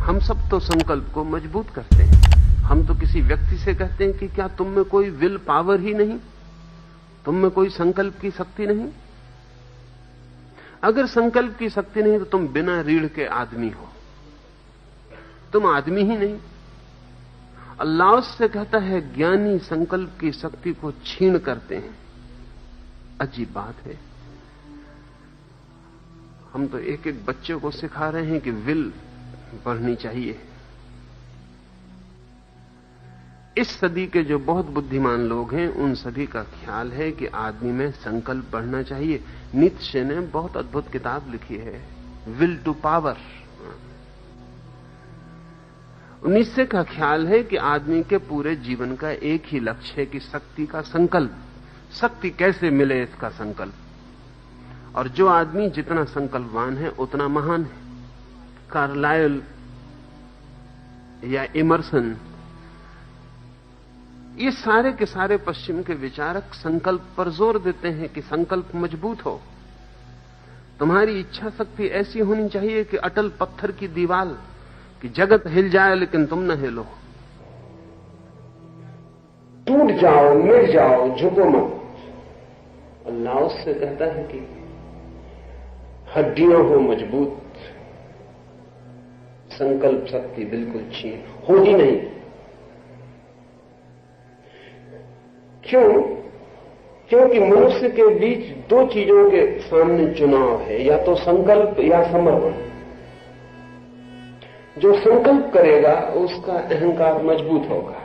हम सब तो संकल्प को मजबूत करते हैं। हम तो किसी व्यक्ति से कहते हैं कि क्या तुम में कोई विल पावर ही नहीं, तुम में कोई संकल्प की शक्ति नहीं? अगर संकल्प की शक्ति नहीं तो तुम बिना रीढ़ के आदमी हो, तुम आदमी ही नहीं। अल्लाह से कहता है ज्ञानी संकल्प की शक्ति को छीन करते हैं। अजीब बात है। हम तो एक एक बच्चे को सिखा रहे हैं कि विल बढ़नी चाहिए। इस सदी के जो बहुत बुद्धिमान लोग हैं उन सभी का ख्याल है कि आदमी में संकल्प बढ़ना चाहिए। नीत्शे ने बहुत अद्भुत किताब लिखी है, विल टू पावर। नीत्शे का ख्याल है कि आदमी के पूरे जीवन का एक ही लक्ष्य है कि शक्ति का संकल्प, शक्ति कैसे मिले इसका संकल्प। और जो आदमी जितना संकल्पवान है उतना महान है। कार्लाइल या इमर्सन, ये सारे के सारे पश्चिम के विचारक संकल्प पर जोर देते हैं कि संकल्प मजबूत हो। तुम्हारी इच्छा शक्ति ऐसी होनी चाहिए कि अटल पत्थर की दीवार, कि जगत हिल जाए लेकिन तुम न हिलो। टूट जाओ, मिट जाओ, झुको मत। अल्लाह उससे कहता है कि हड्डियां हो मजबूत, संकल्प शक्ति बिल्कुल छीन हो ही नहीं। क्यों? क्योंकि मनुष्य के बीच दो चीजों के सामने चुनाव है, या तो संकल्प या समर्पण। जो संकल्प करेगा उसका अहंकार मजबूत होगा,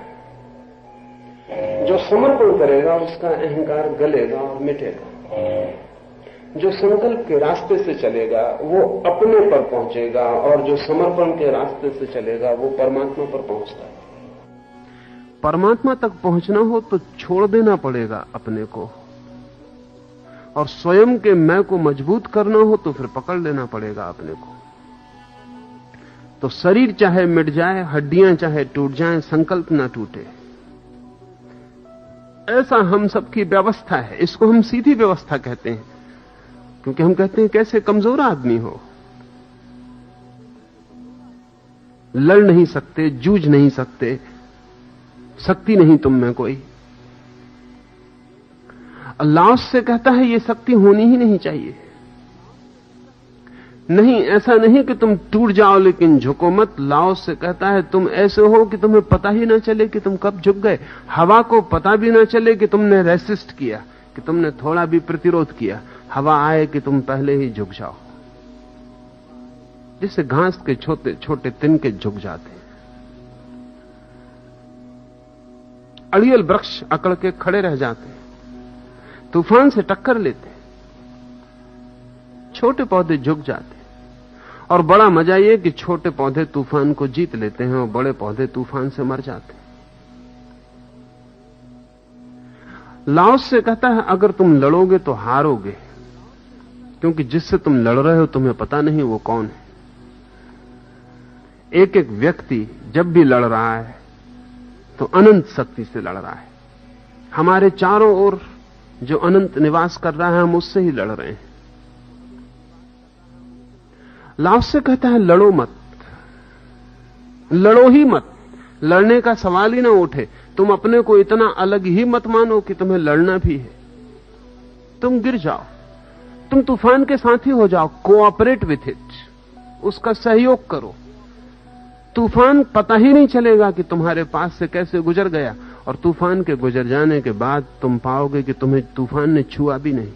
जो समर्पण करेगा उसका अहंकार गलेगा और मिटेगा। जो संकल्प के रास्ते से चलेगा वो अपने पर पहुंचेगा, और जो समर्पण के रास्ते से चलेगा वो परमात्मा पर पहुंचता है। परमात्मा तक पहुंचना हो तो छोड़ देना पड़ेगा अपने को, और स्वयं के मैं को मजबूत करना हो तो फिर पकड़ लेना पड़ेगा अपने को। तो शरीर चाहे मिट जाए, हड्डियां चाहे टूट जाएं, संकल्प ना टूटे। ऐसा हम सबकी व्यवस्था है। इसको हम सीधी व्यवस्था कहते हैं, क्योंकि हम कहते हैं कैसे कमजोर आदमी हो, लड़ नहीं सकते, जूझ नहीं सकते, शक्ति नहीं तुम में कोई। अल्लाह से कहता है ये शक्ति होनी ही नहीं चाहिए। नहीं, ऐसा नहीं कि तुम टूट जाओ लेकिन झुको मत। लाओस से कहता है तुम ऐसे हो कि तुम्हें पता ही ना चले कि तुम कब झुक गए। हवा को पता भी ना चले कि तुमने रेसिस्ट किया, कि तुमने थोड़ा भी प्रतिरोध किया। हवा आए कि तुम पहले ही झुक जाओ, जिससे घास के छोटे छोटे तिनके झुक जाते हैं। अड़ियल वृक्ष अकड़ के खड़े रह जाते हैं, तूफान से टक्कर लेते हैं, छोटे पौधे झुक जाते हैं। और बड़ा मजा यह कि छोटे पौधे तूफान को जीत लेते हैं और बड़े पौधे तूफान से मर जाते हैं। लाओस से कहता है अगर तुम लड़ोगे तो हारोगे, क्योंकि जिससे तुम लड़ रहे हो तुम्हें पता नहीं वो कौन है। एक एक व्यक्ति जब भी लड़ रहा है तो अनंत शक्ति से लड़ रहा है। हमारे चारों ओर जो अनंत निवास कर रहा है हम उससे ही लड़ रहे हैं। लाओस से कहता है लड़ो मत, लड़ो ही मत। लड़ने का सवाल ही ना उठे। तुम अपने को इतना अलग ही मत मानो कि तुम्हें लड़ना भी है। तुम गिर जाओ, तुम तूफान के साथी हो जाओ, कोऑपरेट विथ इट, उसका सहयोग करो। तूफान पता ही नहीं चलेगा कि तुम्हारे पास से कैसे गुजर गया, और तूफान के गुजर जाने के बाद तुम पाओगे कि तुम्हें तूफान ने छुआ भी नहीं,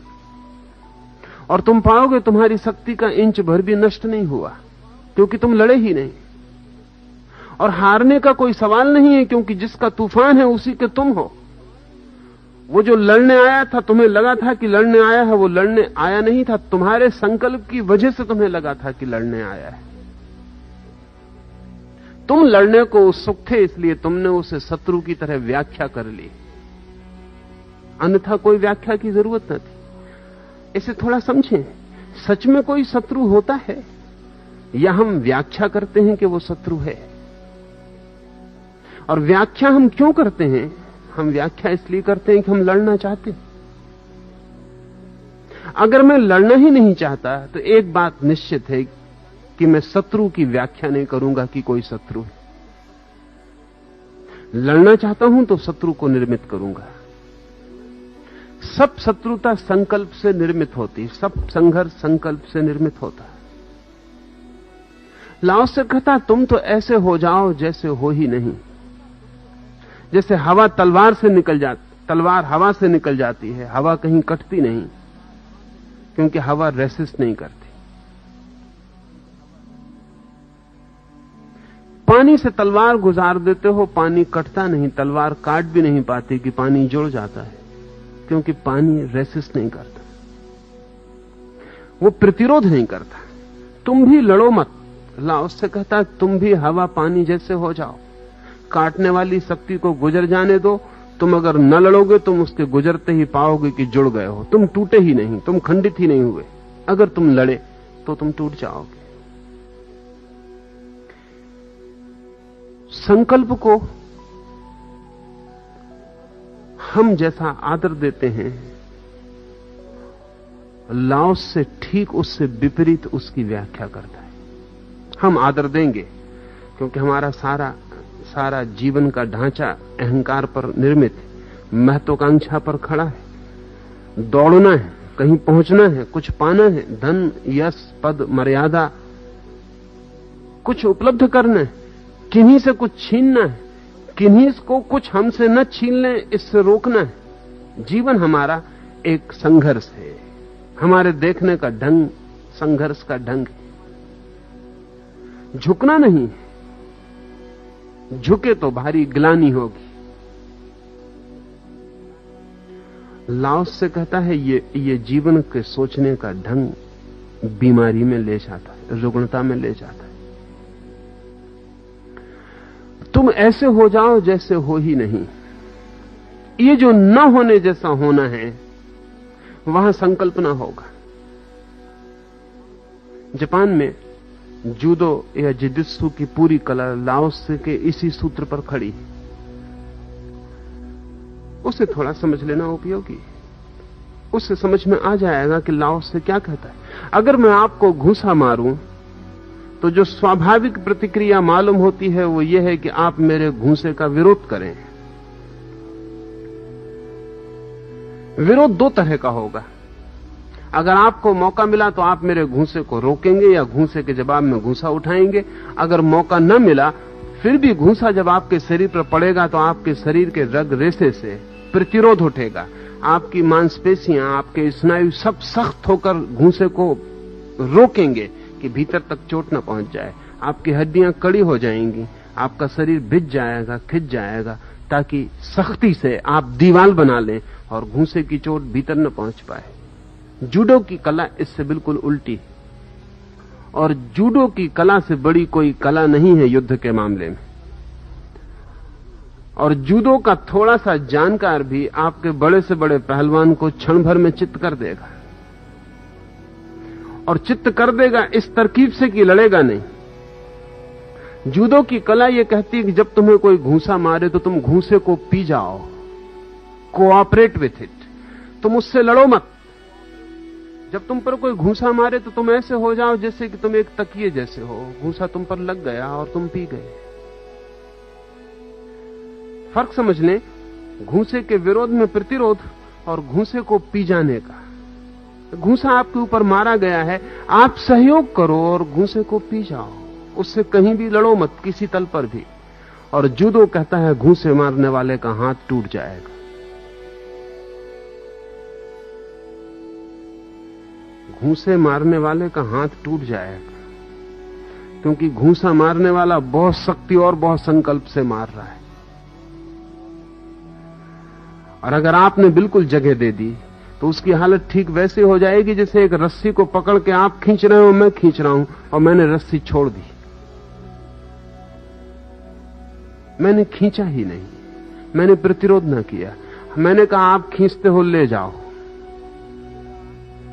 और तुम पाओगे तुम्हारी शक्ति का इंच भर भी नष्ट नहीं हुआ, क्योंकि तुम लड़े ही नहीं। और हारने का कोई सवाल नहीं है, क्योंकि जिसका तूफान है उसी के तुम हो। वो जो लड़ने आया था, तुम्हें लगा था कि लड़ने आया है, वो लड़ने आया नहीं था, तुम्हारे संकल्प की वजह से तुम्हें लगा था कि लड़ने आया है। तुम लड़ने को उत्सुक थे, इसलिए तुमने उसे शत्रु की तरह व्याख्या कर ली, अन्यथा कोई व्याख्या की जरूरत न थी। इसे थोड़ा समझें, सच में कोई शत्रु होता है या हम व्याख्या करते हैं कि वो शत्रु है? और व्याख्या हम क्यों करते हैं? हम व्याख्या इसलिए करते हैं कि हम लड़ना चाहते हैं। अगर मैं लड़ना ही नहीं चाहता तो एक बात निश्चित है कि मैं शत्रु की व्याख्या नहीं करूंगा कि कोई शत्रु है। लड़ना चाहता हूं तो शत्रु को निर्मित करूंगा। सब शत्रुता संकल्प से निर्मित होती, सब संघर्ष संकल्प से निर्मित होता है। लाओ से कहता तुम तो ऐसे हो जाओ जैसे हो ही नहीं। जैसे हवा तलवार हवा से निकल जाती है, हवा कहीं कटती नहीं, क्योंकि हवा रेसिस्ट नहीं करती। पानी से तलवार गुजार देते हो, पानी कटता नहीं, तलवार काट भी नहीं पाती कि पानी जुड़ जाता है, क्योंकि पानी रेसिस्ट नहीं करता, वो प्रतिरोध नहीं करता। तुम भी लड़ो मत। लाओस से कहता तुम भी हवा पानी जैसे हो जाओ, काटने वाली शक्ति को गुजर जाने दो। तुम अगर न लड़ोगे तुम उसके गुजरते ही पाओगे कि जुड़ गए हो, तुम टूटे ही नहीं, तुम खंडित ही नहीं हुए। अगर तुम लड़े तो तुम टूट जाओगे। संकल्प को हम जैसा आदर देते हैं, लाओस से ठीक उससे विपरीत उसकी व्याख्या करता है। हम आदर देंगे क्योंकि हमारा सारा जीवन का ढांचा अहंकार पर निर्मित है, महत्वाकांक्षा पर खड़ा है। दौड़ना है, कहीं पहुंचना है, कुछ पाना है, धन यश पद मर्यादा कुछ उपलब्ध करना है, किन्हीं से कुछ छीनना है, किन्हीं को कुछ हमसे न छीन लें इससे रोकना है। जीवन हमारा एक संघर्ष है, हमारे देखने का ढंग संघर्ष का ढंग है। झुकना नहीं, झुके तो भारी ग्लानि होगी। लाओस से कहता है ये जीवन के सोचने का ढंग बीमारी में ले जाता है, रुग्णता में ले जाता है। तुम ऐसे हो जाओ जैसे हो ही नहीं। ये जो न होने जैसा होना है वहां संकल्पना होगा। जापान में जूडो या जिजित्सु की पूरी कला लाओस के इसी सूत्र पर खड़ी है। उसे थोड़ा समझ लेना उपयोगी, उससे समझ में आ जाएगा कि लाओस से क्या कहता है। अगर मैं आपको घूसा मारूं तो जो स्वाभाविक प्रतिक्रिया मालूम होती है वो ये है कि आप मेरे घूसे का विरोध करें। विरोध दो तरह का होगा। अगर आपको मौका मिला तो आप मेरे घूसे को रोकेंगे या घूसे के जवाब में घूसा उठाएंगे। अगर मौका न मिला फिर भी घूसा जब आपके शरीर पर पड़ेगा तो आपके शरीर के रग रेशे से प्रतिरोध उठेगा। आपकी मांसपेशियां, आपके स्नायु सब सख्त होकर घूसे को रोकेंगे कि भीतर तक चोट न पहुंच जाए। आपकी हड्डियां कड़ी हो जाएंगी, आपका शरीर भिज जाएगा, खिंच जाएगा, ताकि सख्ती से आप दीवार बना लें और घूसे की चोट भीतर न पहुंच पाए। जूडो की कला इससे बिल्कुल उल्टी है, और जूडो की कला से बड़ी कोई कला नहीं है युद्ध के मामले में। और जूडो का थोड़ा सा जानकार भी आपके बड़े से बड़े पहलवान को क्षण भर में चित्त कर देगा, और चित्त कर देगा इस तरकीब से कि लड़ेगा नहीं। जूडो की कला यह कहती है कि जब तुम्हें कोई घूसा मारे तो तुम घूसे को पी जाओ, कोऑपरेट विथ इट, तुम उससे लड़ो मत। जब तुम पर कोई घूसा मारे तो तुम ऐसे हो जाओ जैसे कि तुम एक तकिए जैसे हो, घूसा तुम पर लग गया और तुम पी गए। फर्क समझ लें, घूसे के विरोध में प्रतिरोध और घूसे को पी जाने का। घूसा आपके ऊपर मारा गया है, आप सहयोग करो और घूसे को पी जाओ, उससे कहीं भी लड़ो मत, किसी तल पर भी। और जूडो कहता है घूसे मारने वाले का हाथ टूट जाएगा। घूसे मारने वाले का हाथ टूट जाएगा, क्योंकि घूसा मारने वाला बहुत शक्ति और बहुत संकल्प से मार रहा है। और अगर आपने बिल्कुल जगह दे दी तो उसकी हालत ठीक वैसे हो जाएगी जैसे एक रस्सी को पकड़ के आप खींच रहे हो, मैं खींच रहा हूं और मैंने रस्सी छोड़ दी। मैंने खींचा ही नहीं, मैंने प्रतिरोध न किया। मैंने कहा आप खींचते हो ले जाओ,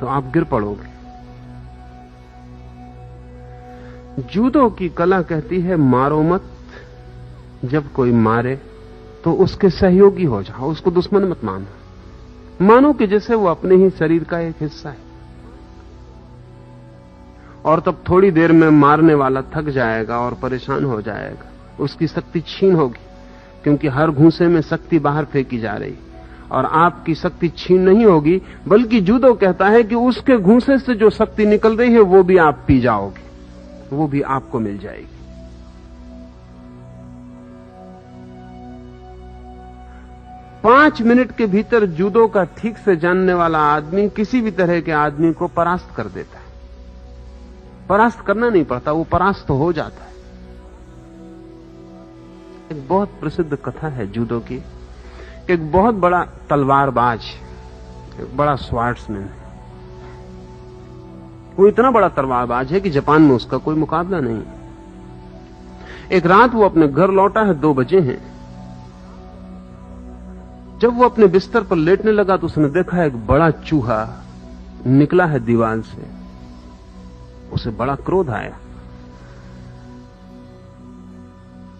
तो आप गिर पड़ोगे। जूडो की कला कहती है मारो मत, जब कोई मारे तो उसके सहयोगी हो जाओ, उसको दुश्मन मत मानो। मानो कि जैसे वो अपने ही शरीर का एक हिस्सा है। और तब थोड़ी देर में मारने वाला थक जाएगा और परेशान हो जाएगा, उसकी शक्ति छीन होगी, क्योंकि हर घूंसे में शक्ति बाहर फेंकी जा रही। और आपकी शक्ति छीन नहीं होगी, बल्कि जूडो कहता है कि उसके घूंसे से जो शक्ति निकल रही है वो भी आप पी जाओगे, वो भी आपको मिल जाएगी। पांच मिनट के भीतर जूडो का ठीक से जानने वाला आदमी किसी भी तरह के आदमी को परास्त कर देता है। परास्त करना नहीं पड़ता, वो परास्त हो जाता है। एक बहुत प्रसिद्ध कथा है जूडो की। एक बहुत बड़ा तलवारबाज, एक बड़ा स्वार्ट्समैन है। वो इतना बड़ा तलवारबाज है कि जापान में उसका कोई मुकाबला नहीं। एक रात वो अपने घर लौटा है, 2 बजे हैं। जब वो अपने बिस्तर पर लेटने लगा तो उसने देखा एक बड़ा चूहा निकला है दीवार से। उसे बड़ा क्रोध आया।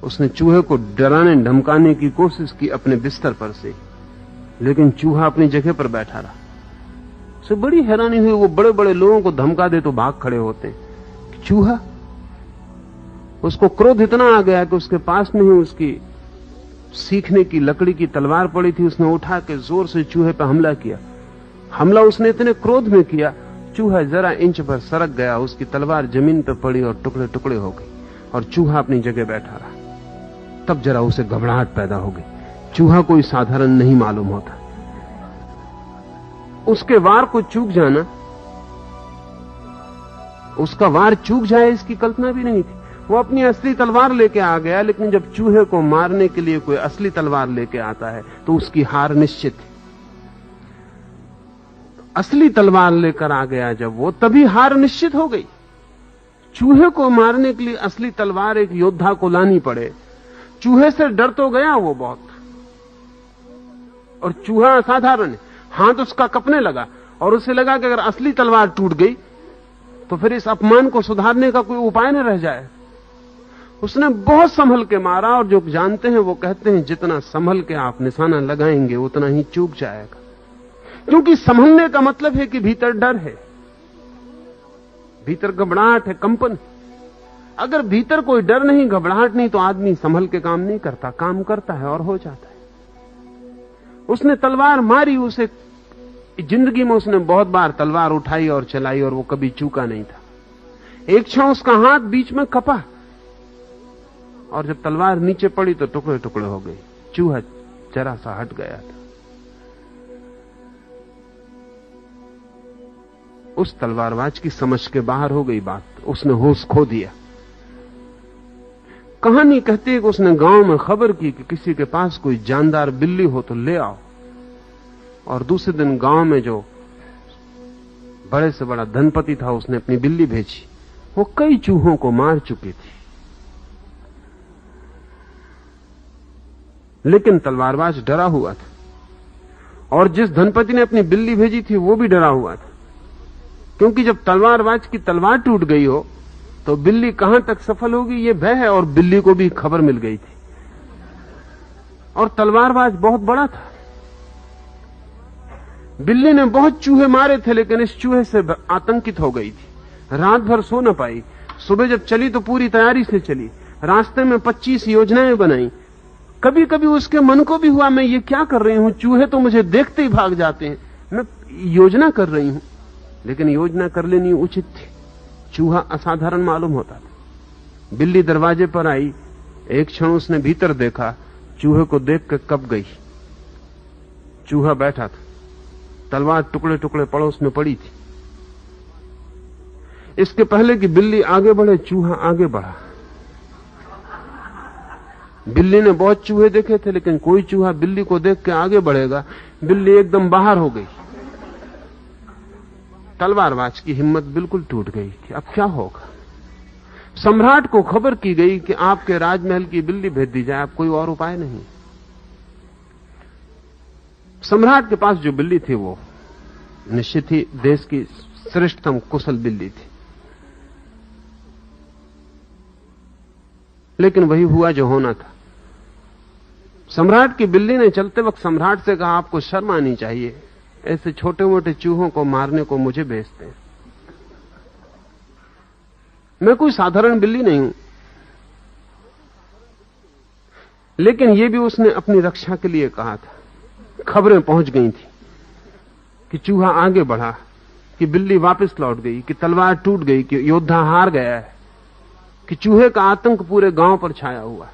उसने चूहे को डराने धमकाने की कोशिश की अपने बिस्तर पर से, लेकिन चूहा अपनी जगह पर बैठा रहा। उसे बड़ी हैरानी हुई। वो बड़े बड़े लोगों को धमका दे तो भाग खड़े होते, चूहा। उसको क्रोध इतना आ गया कि उसके पास में ही उसकी सीखने की लकड़ी की तलवार पड़ी थी। उसने उठा के जोर से चूहे पर हमला किया। हमला उसने इतने क्रोध में किया, चूहा जरा इंच पर सरक गया, उसकी तलवार जमीन पर पड़ी और टुकड़े टुकड़े हो गई, और चूहा अपनी जगह बैठा रहा। तब जरा उसे घबराहट पैदा हो गई। चूहा कोई साधारण नहीं मालूम होता। उसके वार को चूक जाना, उसका वार चूक जाए, इसकी कल्पना भी नहीं थी। वो अपनी असली तलवार लेके आ गया, लेकिन जब चूहे को मारने के लिए कोई असली तलवार लेके आता है तो उसकी हार निश्चित है। असली तलवार लेकर आ गया जब वो, तभी हार निश्चित हो गई। चूहे को मारने के लिए असली तलवार एक योद्धा को लानी पड़े। चूहे से डर तो गया वो बहुत, और चूहा असाधारण है। हाथ उसका कपने लगा और उसे लगा कि अगर असली तलवार टूट गई तो फिर इस अपमान को सुधारने का कोई उपाय न रह जाए। उसने बहुत संभल के मारा, और जो जानते हैं वो कहते हैं जितना संभल के आप निशाना लगाएंगे उतना ही चूक जाएगा, क्योंकि संभलने का मतलब है कि भीतर डर है, भीतर घबराहट है, कंपन। अगर भीतर कोई डर नहीं, घबराहट नहीं, तो आदमी संभल के काम नहीं करता, काम करता है और हो जाता है। उसने तलवार मारी। उसे जिंदगी में उसने बहुत बार तलवार उठाई और चलाई, और वो कभी चूका नहीं था। एक क्षण उसका हाथ बीच में कपा, और जब तलवार नीचे पड़ी तो टुकड़े टुकड़े हो गई। चूहा जरा सा हट गया था। उस तलवारबाज की समझ के बाहर हो गई बात। उसने होश खो दिया। कहानी कहती है कि उसने गांव में खबर की कि किसी के पास कोई जानदार बिल्ली हो तो ले आओ, और दूसरे दिन गांव में जो बड़े से बड़ा धनपति था उसने अपनी बिल्ली भेजी। वो कई चूहों को मार चुकी थी, लेकिन तलवारबाज डरा हुआ था, और जिस धनपति ने अपनी बिल्ली भेजी थी वो भी डरा हुआ था, क्योंकि जब तलवारबाज की तलवार टूट गई हो तो बिल्ली कहां तक सफल होगी ये भय है। और बिल्ली को भी खबर मिल गई थी, और तलवारबाज बहुत बड़ा था। बिल्ली ने बहुत चूहे मारे थे, लेकिन इस चूहे से आतंकित हो गई थी। रात भर सो न पाई। सुबह जब चली तो पूरी तैयारी से चली। रास्ते में 25 योजनाएं बनाई। कभी कभी उसके मन को भी हुआ मैं ये क्या कर रही हूं, चूहे तो मुझे देखते ही भाग जाते हैं, मैं योजना कर रही हूं। लेकिन योजना कर लेनी उचित थी। चूहा असाधारण मालूम होता था। बिल्ली दरवाजे पर आई। एक क्षण उसने भीतर देखा। चूहे को देख कर कब गई। चूहा बैठा था, तलवार टुकड़े टुकड़े पड़ोस में पड़ी थी। इसके पहले कि बिल्ली आगे बढ़े, चूहा आगे बढ़ा। बिल्ली ने बहुत चूहे देखे थे, लेकिन कोई चूहा बिल्ली को देख के आगे बढ़ेगा। बिल्ली एकदम बाहर हो गई। तलवारबाज की हिम्मत बिल्कुल टूट गई कि अब क्या होगा। सम्राट को खबर की गई कि आपके राजमहल की बिल्ली भेज दी जाए, अब कोई और उपाय नहीं। सम्राट के पास जो बिल्ली थी वो निश्चित ही देश की श्रेष्ठतम कुशल बिल्ली थी, लेकिन वही हुआ जो होना था। सम्राट की बिल्ली ने चलते वक्त सम्राट से कहा, आपको शर्म आनी चाहिए, ऐसे छोटे मोटे चूहों को मारने को मुझे भेजते हैं। मैं कोई साधारण बिल्ली नहीं हूं। लेकिन यह भी उसने अपनी रक्षा के लिए कहा था। खबरें पहुंच गई थी कि चूहा आगे बढ़ा, कि बिल्ली वापस लौट गई, कि तलवार टूट गई, कि योद्धा हार गया है, कि चूहे का आतंक पूरे गांव पर छाया हुआ है।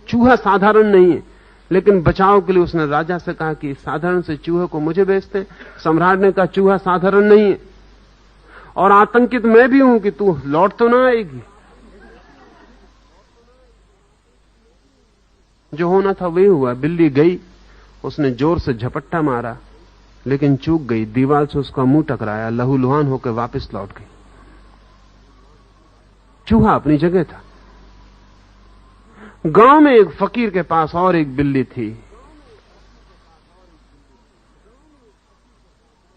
चूहा साधारण नहीं है। लेकिन बचाव के लिए उसने राजा से कहा कि साधारण से चूहे को मुझे बेचते। सम्राट ने कहा चूहा साधारण नहीं है और आतंकित मैं भी हूं कि तू लौट तो ना आएगी। जो होना था वही हुआ। बिल्ली गई, उसने जोर से झपट्टा मारा, लेकिन चूक गई। दीवार से उसका मुंह टकराया, लहूलुहान होकर वापस लौट गई। चूहा अपनी जगह था। गांव में एक फकीर के पास और एक बिल्ली थी।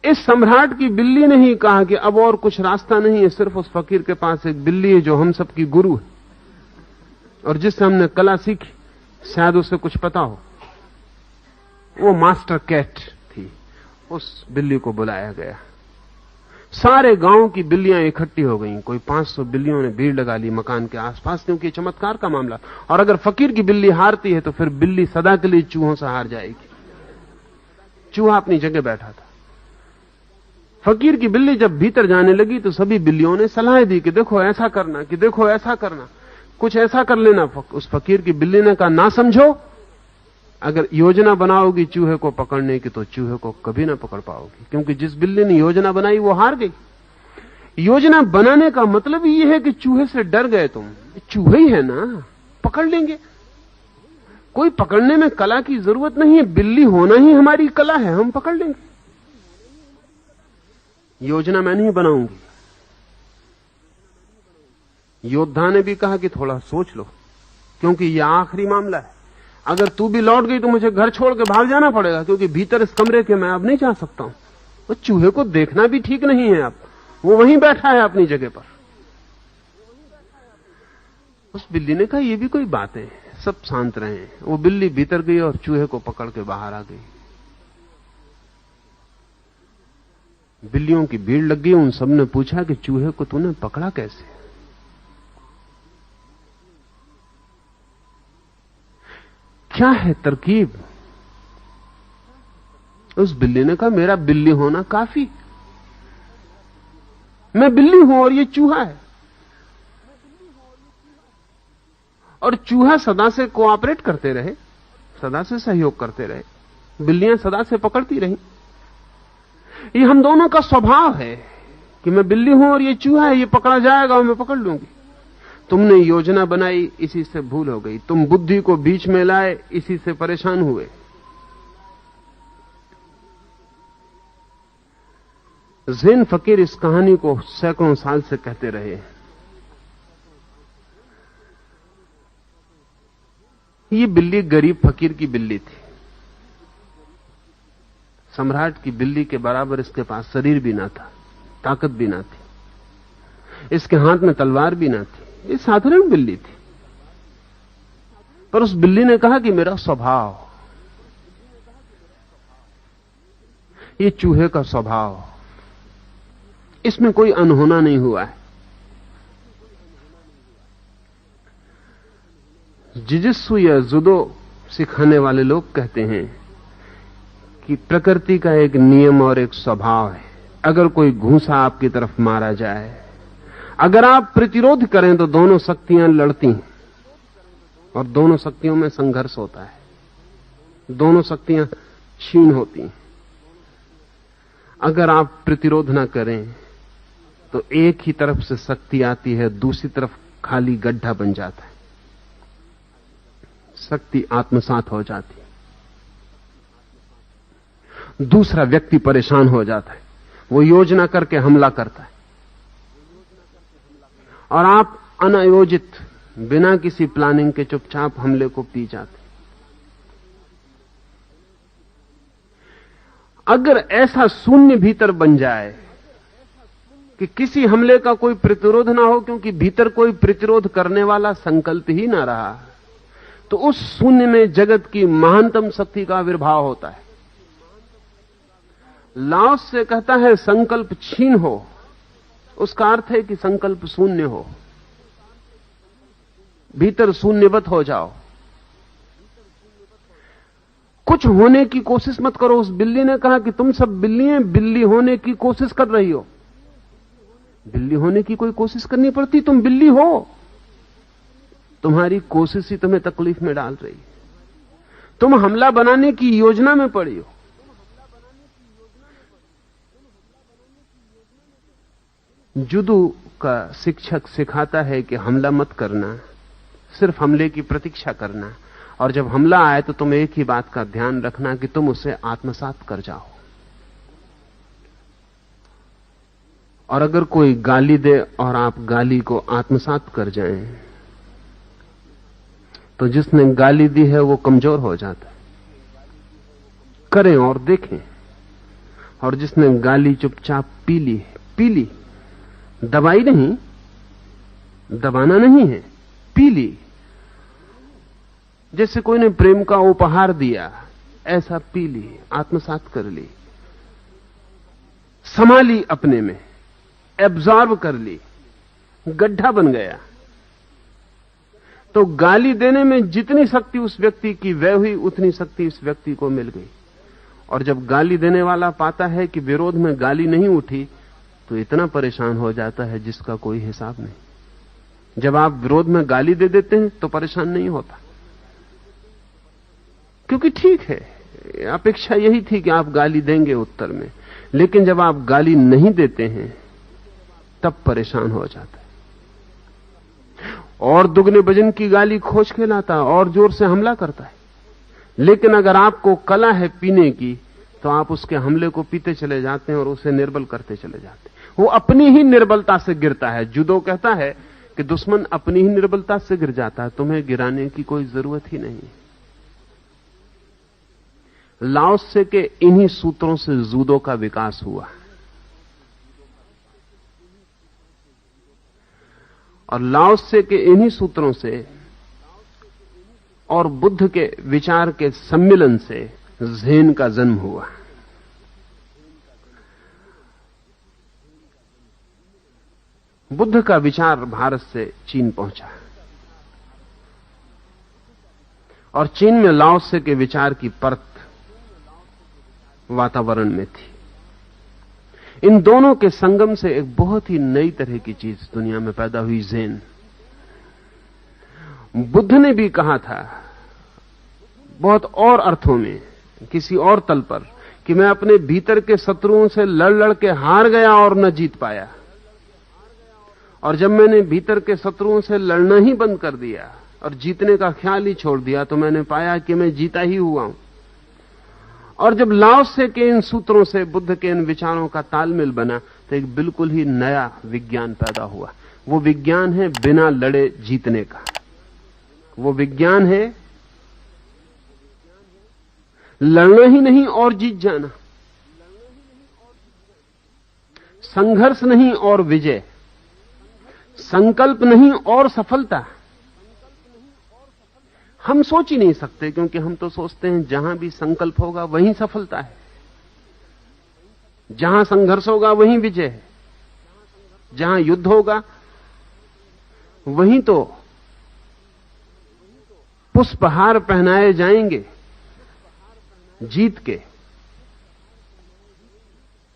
इस सम्राट की बिल्ली ने ही कहा कि अब और कुछ रास्ता नहीं है, सिर्फ उस फकीर के पास एक बिल्ली है जो हम सबकी गुरु है और जिससे हमने कला सीखी, शायद उसे कुछ पता हो। वो मास्टर कैट थी। उस बिल्ली को बुलाया गया। सारे गांव की बिल्लियां इकट्ठी हो गईं। कोई 500 बिल्लियों ने भीड़ लगा ली मकान के आसपास, क्योंकि चमत्कार का मामला। और अगर फकीर की बिल्ली हारती है तो फिर बिल्ली सदा के लिए चूहों से हार जाएगी। चूहा अपनी जगह बैठा था। फकीर की बिल्ली जब भीतर जाने लगी तो सभी बिल्लियों ने सलाह दी कि देखो ऐसा करना, कि देखो ऐसा करना, कुछ ऐसा कर लेना। उस फकीर की बिल्ली ने कहा ना समझो, अगर योजना बनाओगी चूहे को पकड़ने की तो चूहे को कभी ना पकड़ पाओगी, क्योंकि जिस बिल्ली ने योजना बनाई वो हार गई। योजना बनाने का मतलब यह है कि चूहे से डर गए तुम। चूहे ही है ना, पकड़ लेंगे। कोई पकड़ने में कला की जरूरत नहीं है, बिल्ली होना ही हमारी कला है, हम पकड़ लेंगे। योजना मैं नहीं बनाऊंगी। योद्धा ने भी कहा कि थोड़ा सोच लो, क्योंकि यह आखिरी मामला है। अगर तू भी लौट गई तो मुझे घर छोड़ के भाग जाना पड़ेगा, क्योंकि भीतर इस कमरे के मैं अब नहीं जा सकता हूं। वो चूहे को देखना भी ठीक नहीं है अब, वो वहीं बैठा है अपनी जगह पर। उस बिल्ली ने कहा यह भी कोई बात है, सब शांत रहे। वो बिल्ली भीतर गई और चूहे को पकड़ के बाहर आ गई। बिल्लियों की भीड़ लग गई। उन सब ने पूछा कि चूहे को तूने पकड़ा कैसे? क्या है तरकीब? उस बिल्ली ने कहा मेरा बिल्ली होना काफी। मैं बिल्ली हूं और ये चूहा है। और चूहा सदा से कोऑपरेट करते रहे, सदा से सहयोग करते रहे, बिल्लियां सदा से पकड़ती रही। ये हम दोनों का स्वभाव है कि मैं बिल्ली हूं और ये चूहा है, ये पकड़ा जाएगा और मैं पकड़ लूंगी। तुमने योजना बनाई, इसी से भूल हो गई। तुम बुद्धि को बीच में लाए, इसी से परेशान हुए। ज़ैन फकीर इस कहानी को सैकड़ों साल से कहते रहे। ये बिल्ली गरीब फकीर की बिल्ली थी। सम्राट की बिल्ली के बराबर इसके पास शरीर भी ना था, ताकत भी ना थी, इसके हाथ में तलवार भी ना थी। ये साधारण बिल्ली थी। पर उस बिल्ली ने कहा कि मेरा स्वभाव, ये चूहे का स्वभाव, इसमें कोई अनहोना नहीं हुआ है। जिजित्सु या जुडो सिखाने वाले लोग कहते हैं कि प्रकृति का एक नियम और एक स्वभाव है। अगर कोई घूंसा आपकी तरफ मारा जाए, अगर आप प्रतिरोध करें तो दोनों शक्तियां लड़ती हैं और दोनों शक्तियों में संघर्ष होता है, दोनों शक्तियां क्षीण होती हैं। अगर आप प्रतिरोध ना करें तो एक ही तरफ से शक्ति आती है, दूसरी तरफ खाली गड्ढा बन जाता है, शक्ति आत्मसात हो जाती है, दूसरा व्यक्ति परेशान हो जाता है, वो योजना करके हमला करता है और आप अनायोजित बिना किसी प्लानिंग के चुपचाप हमले को पी जाते। अगर ऐसा शून्य भीतर बन जाए कि किसी हमले का कोई प्रतिरोध ना हो, क्योंकि भीतर कोई प्रतिरोध करने वाला संकल्प ही ना रहा, तो उस शून्य में जगत की महानतम शक्ति का आविर्भाव होता है। लाओस से कहता है संकल्प क्षीण हो, उसका अर्थ है कि संकल्प शून्य हो। भीतर शून्यवत हो जाओ। कुछ होने की कोशिश मत करो। उस बिल्ली ने कहा कि तुम सब बिल्ली हैं, बिल्ली होने की कोशिश कर रही हो। बिल्ली होने की कोई कोशिश करनी पड़ती? तुम बिल्ली हो। तुम्हारी कोशिश ही तुम्हें तकलीफ में डाल रही है। तुम हमला बनाने की योजना में पड़ी हो। जुदू का शिक्षक सिखाता है कि हमला मत करना, सिर्फ हमले की प्रतीक्षा करना, और जब हमला आए तो तुम एक ही बात का ध्यान रखना कि तुम उसे आत्मसात कर जाओ। और अगर कोई गाली दे और आप गाली को आत्मसात कर जाएं, तो जिसने गाली दी है वो कमजोर हो जाता है। करें और देखें। और जिसने गाली चुपचाप पी ली, दबाई नहीं, दबाना नहीं है, पी ली। जैसे कोई ने प्रेम का उपहार दिया, ऐसा पी ली, आत्मसात कर ली, संभाली, अपने में एब्जॉर्ब कर ली, गड्ढा बन गया। तो गाली देने में जितनी शक्ति उस व्यक्ति की व्यय हुई, उतनी शक्ति इस व्यक्ति को मिल गई। और जब गाली देने वाला पाता है कि विरोध में गाली नहीं उठी, तो इतना परेशान हो जाता है जिसका कोई हिसाब नहीं। जब आप विरोध में गाली दे देते हैं तो परेशान नहीं होता, क्योंकि ठीक है, अपेक्षा यही थी कि आप गाली देंगे उत्तर में। लेकिन जब आप गाली नहीं देते हैं तब परेशान हो जाता है, और दुगने वजन की गाली खोज के लाता है, और जोर से हमला करता है। लेकिन अगर आपको कला है पीने की, तो आप उसके हमले को पीते चले जाते हैं और उसे निर्बल करते चले जाते हैं। वो अपनी ही निर्बलता से गिरता है। जुदो कहता है कि दुश्मन अपनी ही निर्बलता से गिर जाता है, तुम्हें गिराने की कोई जरूरत ही नहीं। लाओत्से के इन्हीं सूत्रों से जूडो का विकास हुआ, और लाओत्से के इन्हीं सूत्रों से और बुद्ध के विचार के सम्मिलन से ज़ेन का जन्म हुआ। बुद्ध का विचार भारत से चीन पहुंचा, और चीन में लाओत्से के विचार की परत वातावरण में थी। इन दोनों के संगम से एक बहुत ही नई तरह की चीज दुनिया में पैदा हुई, ज़ेन। बुद्ध ने भी कहा था बहुत और अर्थों में, किसी और तल पर, कि मैं अपने भीतर के शत्रुओं से लड़ के हार गया और न जीत पाया। और जब मैंने भीतर के शत्रुओं से लड़ना ही बंद कर दिया और जीतने का ख्याल ही छोड़ दिया, तो मैंने पाया कि मैं जीता ही हुआ हूं। और जब लाओत्से के इन सूत्रों से बुद्ध के इन विचारों का तालमेल बना, तो एक बिल्कुल ही नया विज्ञान पैदा हुआ। वो विज्ञान है बिना लड़े जीतने का। वो विज्ञान है लड़ना ही नहीं और जीत जाना, संघर्ष नहीं और विजय, संकल्प नहीं और सफलता। हम सोच ही नहीं सकते, क्योंकि हम तो सोचते हैं जहां भी संकल्प होगा वहीं सफलता है, जहां संघर्ष होगा वहीं विजय है, जहां युद्ध होगा वहीं तो पुष्पहार पहनाए जाएंगे जीत के।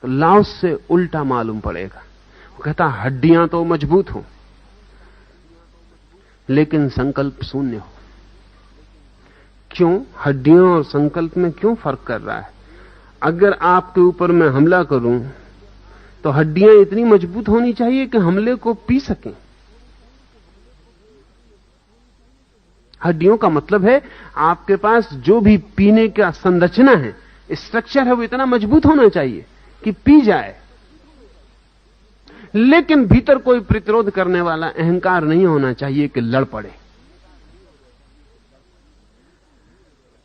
तो लाओत्से से उल्टा मालूम पड़ेगा। वो कहता हड्डियां तो मजबूत हो लेकिन संकल्प शून्य हो। क्यों? हड्डियों और संकल्प में क्यों फर्क कर रहा है? अगर आपके ऊपर मैं हमला करूं तो हड्डियां इतनी मजबूत होनी चाहिए कि हमले को पी सकें। हड्डियों का मतलब है आपके पास जो भी पीने का संरचना है, स्ट्रक्चर है, वो इतना मजबूत होना चाहिए कि पी जाए। लेकिन भीतर कोई प्रतिरोध करने वाला अहंकार नहीं होना चाहिए कि लड़ पड़े।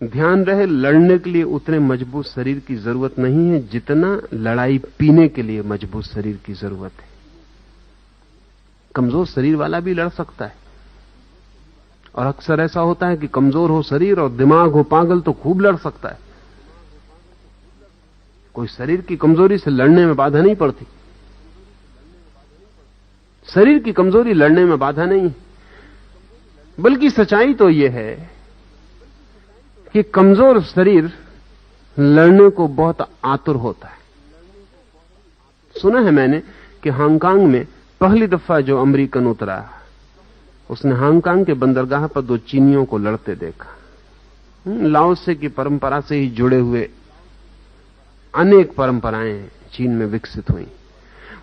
ध्यान रहे, लड़ने के लिए उतने मजबूत शरीर की जरूरत नहीं है जितना लड़ाई पीने के लिए मजबूत शरीर की जरूरत है। कमजोर शरीर वाला भी लड़ सकता है, और अक्सर ऐसा होता है कि कमजोर हो शरीर और दिमाग हो पागल तो खूब लड़ सकता है। कोई शरीर की कमजोरी से लड़ने में बाधा नहीं पड़ती। शरीर की कमजोरी लड़ने में बाधा नहीं है। बल्कि सच्चाई तो यह है कि कमजोर शरीर लड़ने को बहुत आतुर होता है। सुना है मैंने कि हांगकांग में पहली दफा जो अमेरिकन उतरा, उसने हांगकांग के बंदरगाह पर 2 चीनियों को लड़ते देखा। लाओसे की परंपरा से ही जुड़े हुए अनेक परंपराएं चीन में विकसित हुई।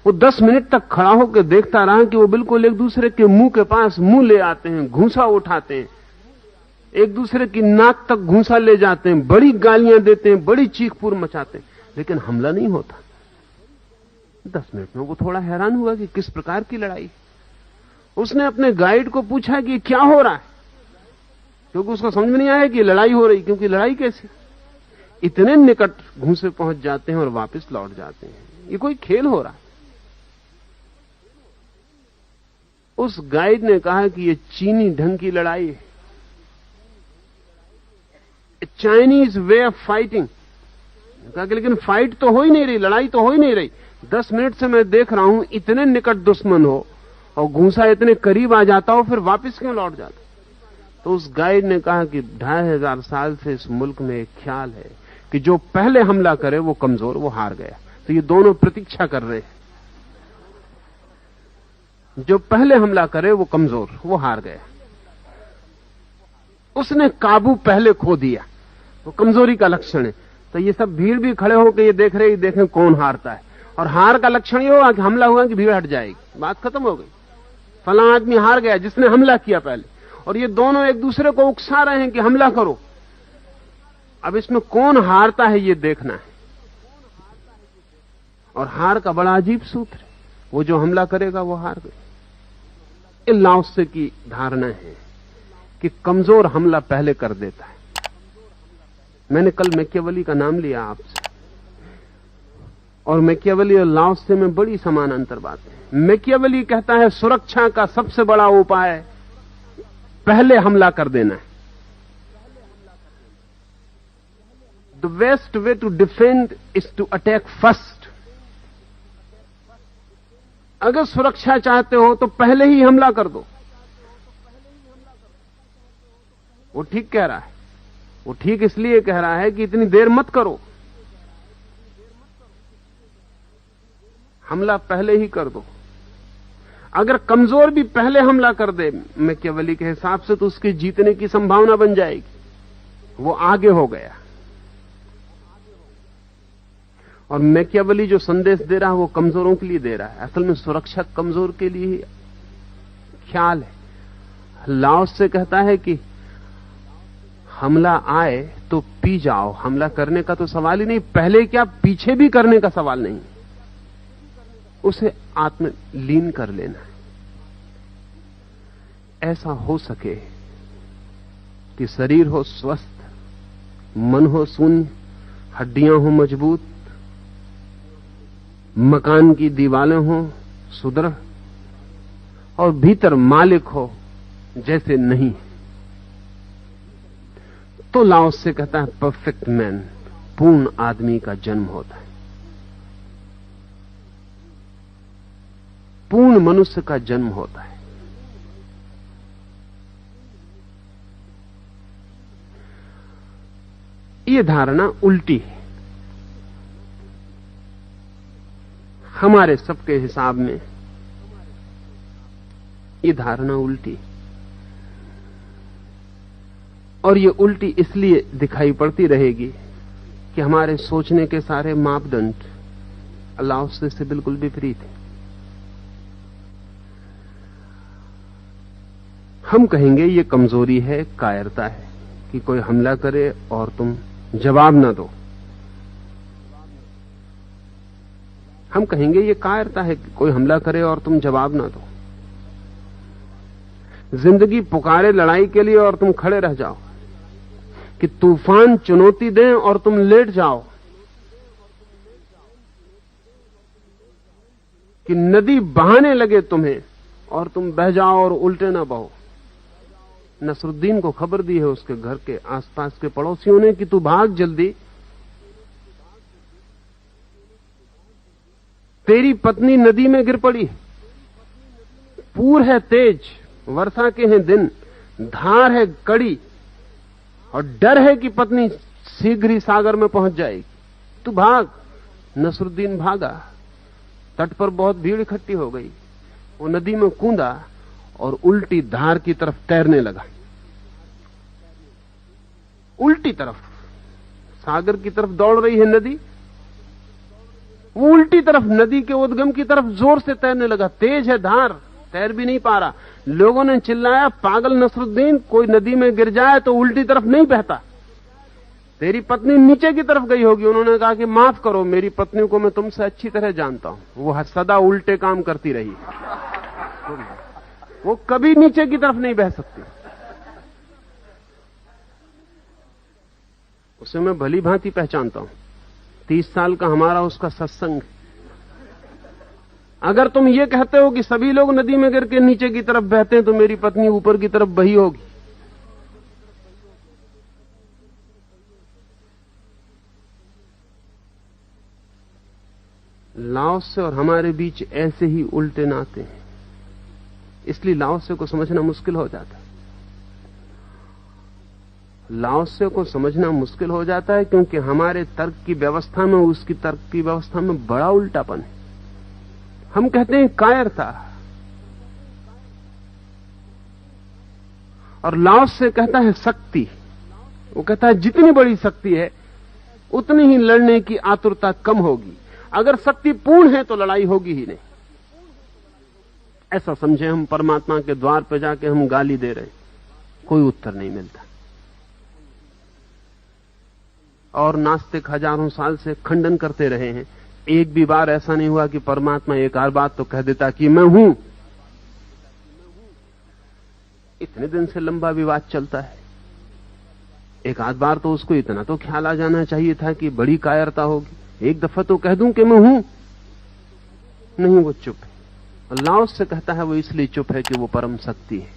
वो 10 मिनट तक खड़ा होकर देखता रहा कि वो बिल्कुल एक दूसरे के मुंह के पास मुंह ले आते हैं, घूंसा उठाते हैं, एक दूसरे की नाक तक घूंसा ले जाते हैं, बड़ी गालियां देते हैं, बड़ी चीख-पुर मचाते हैं, लेकिन हमला नहीं होता। 10 मिनट में वो थोड़ा हैरान हुआ कि किस प्रकार की लड़ाई। उसने अपने गाइड को पूछा कि क्या हो रहा है, क्योंकि उसको समझ में नहीं आया कि लड़ाई हो रही, क्योंकि लड़ाई कैसी, इतने निकट घूंसे पहुंच जाते हैं और वापस लौट जाते हैं, ये कोई खेल हो रहा है। उस गाइड ने कहा कि ये चीनी ढंग की लड़ाई है, चाइनीज वे ऑफ फाइटिंग। कहा कि लेकिन फाइट तो हो ही नहीं रही, लड़ाई तो हो ही नहीं रही। 10 मिनट से मैं देख रहा हूं, इतने निकट दुश्मन हो और घूंसा इतने करीब आ जाता हो, फिर वापस क्यों लौट जाता? तो उस गाइड ने कहा कि 2500 साल से इस मुल्क में एक ख्याल है कि जो पहले हमला करे वो कमजोर, वो हार गया। तो ये दोनों प्रतीक्षा कर रहे हैं, जो पहले हमला करे वो कमजोर, वो हार गया। उसने काबू पहले खो दिया, वो कमजोरी का लक्षण है। तो ये सब भीड़ भी खड़े होकर ये देख रहे, देखें कौन हारता है। और हार का लक्षण ये होगा कि हमला हुआ कि भीड़ हट जाएगी, बात खत्म हो गई, फला आदमी हार गया जिसने हमला किया पहले। और ये दोनों एक दूसरे को उकसा रहे हैं कि हमला करो। अब इसमें कौन हारता है ये देखना है। और हार का बड़ा अजीब सूत्र है, वो जो हमला करेगा वो हार गया। ये लाओसे की धारणा है कि कमजोर हमला पहले कर देता है। मैंने कल मैकियावेली का नाम लिया आपसे, और मैकियावेली और लाओसे में बड़ी समान अंतर बात है। मैकियावेली कहता है सुरक्षा का सबसे बड़ा उपाय पहले हमला कर देना है। The best way to defend is to attack first. अगर सुरक्षा चाहते हो तो पहले ही हमला कर दो। वो ठीक कह रहा है, वो ठीक इसलिए कह रहा है कि इतनी देर मत करो, हमला पहले ही कर दो। अगर कमजोर भी पहले हमला कर दे मैकियावेली के हिसाब से, तो उसके जीतने की संभावना बन जाएगी, वो आगे हो गया। और मैकियावेली जो संदेश दे रहा है वो कमजोरों के लिए दे रहा है। असल में सुरक्षा कमजोर के लिए ही ख्याल है। लाओसे कहता है कि हमला आए तो पी जाओ, हमला करने का तो सवाल ही नहीं, पहले क्या पीछे भी करने का सवाल नहीं, उसे आत्मलीन कर लेना है। ऐसा हो सके कि शरीर हो स्वस्थ, मन हो शून्य, हड्डियां हो मजबूत, मकान की दीवारें हो सुदृढ़, और भीतर मालिक हो जैसे नहीं। तो लाओसे कहता है परफेक्ट मैन, पूर्ण आदमी का जन्म होता है, पूर्ण मनुष्य का जन्म होता है। यह धारणा उल्टी है। हमारे सबके हिसाब में यह धारणा उल्टी, और ये उल्टी इसलिए दिखाई पड़ती रहेगी कि हमारे सोचने के सारे मापदंड लाओसे से बिल्कुल विपरीत है। हम कहेंगे ये कमजोरी है, कायरता है कि कोई हमला करे और तुम जवाब ना दो। हम कहेंगे ये कायरता है कि कोई हमला करे और तुम जवाब ना दो। जिंदगी पुकारे लड़ाई के लिए और तुम खड़े रह जाओ, कि तूफान चुनौती दें और तुम लेट जाओ, कि नदी बहाने लगे तुम्हें और तुम बह जाओ और उल्टे ना बहो। नसरुद्दीन को खबर दी है उसके घर के आसपास के पड़ोसियों ने कि तू भाग जल्दी, तेरी पत्नी नदी में गिर पड़ी, पूर है तेज, वर्षा के हैं दिन, धार है कड़ी और डर है कि पत्नी शीघ्र ही सागर में पहुंच जाएगी। तू भाग। नसरुद्दीन भागा। तट पर बहुत भीड़ इकट्ठी हो गई। वो नदी में कूदा और उल्टी धार की तरफ तैरने लगा। उल्टी तरफ, सागर की तरफ दौड़ रही है नदी, वो उल्टी तरफ नदी के उद्गम की तरफ जोर से तैरने लगा। तेज है धार, तैर भी नहीं पा रहा। लोगों ने चिल्लाया, पागल नसरुद्दीन, कोई नदी में गिर जाए तो उल्टी तरफ नहीं बहता। तेरी पत्नी नीचे की तरफ गई होगी। उन्होंने कहा कि माफ करो, मेरी पत्नी को मैं तुमसे अच्छी तरह जानता हूं, वो सदा उल्टे काम करती रही, वो कभी नीचे की तरफ नहीं बह सकती। उसे मैं भली भांति पहचानता हूं। 30 साल का हमारा उसका सत्संग। अगर तुम ये कहते हो कि सभी लोग नदी में गिर के नीचे की तरफ बहते हैं तो मेरी पत्नी ऊपर की तरफ बही होगी। लाओसे और हमारे बीच ऐसे ही उल्टे नाते हैं, इसलिए लाओसे को समझना मुश्किल हो जाता है। लाओसे को समझना मुश्किल हो जाता है क्योंकि हमारे तर्क की व्यवस्था में, उसकी तर्क की व्यवस्था में बड़ा उल्टापन है। हम कहते हैं कायरता, और लाओसे कहता है शक्ति। वो कहता है जितनी बड़ी शक्ति है उतनी ही लड़ने की आतुरता कम होगी। अगर शक्ति पूर्ण है तो लड़ाई होगी ही नहीं। ऐसा समझे हम परमात्मा के द्वार पर जाके हम गाली दे रहे, कोई उत्तर नहीं मिलता। और नास्तिक हजारों साल से खंडन करते रहे हैं, एक भी बार ऐसा नहीं हुआ कि परमात्मा एक आध बात तो कह देता कि मैं हूं। इतने दिन से लंबा विवाद चलता है, एक आध बार तो उसको इतना तो ख्याल आ जाना चाहिए था कि बड़ी कायरता होगी, एक दफा तो कह दूं कि मैं हूं। नहीं, वो चुप है। लाओसे कहता है वो इसलिए चुप है कि वो परम शक्ति है,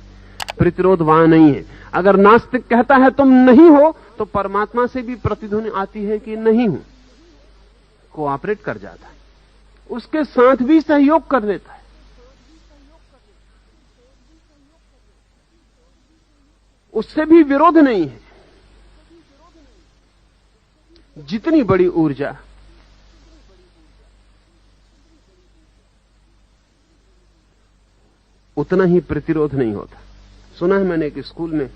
प्रतिरोध वहां नहीं है। अगर नास्तिक कहता है तुम नहीं हो तो परमात्मा से भी प्रतिध्वनि आती है कि नहीं हूं, कोऑपरेट कर जाता है, उसके साथ भी सहयोग कर लेता है। उससे भी विरोध नहीं है। जितनी बड़ी ऊर्जा उतना ही प्रतिरोध नहीं होता। सुना है मैंने एक स्कूल में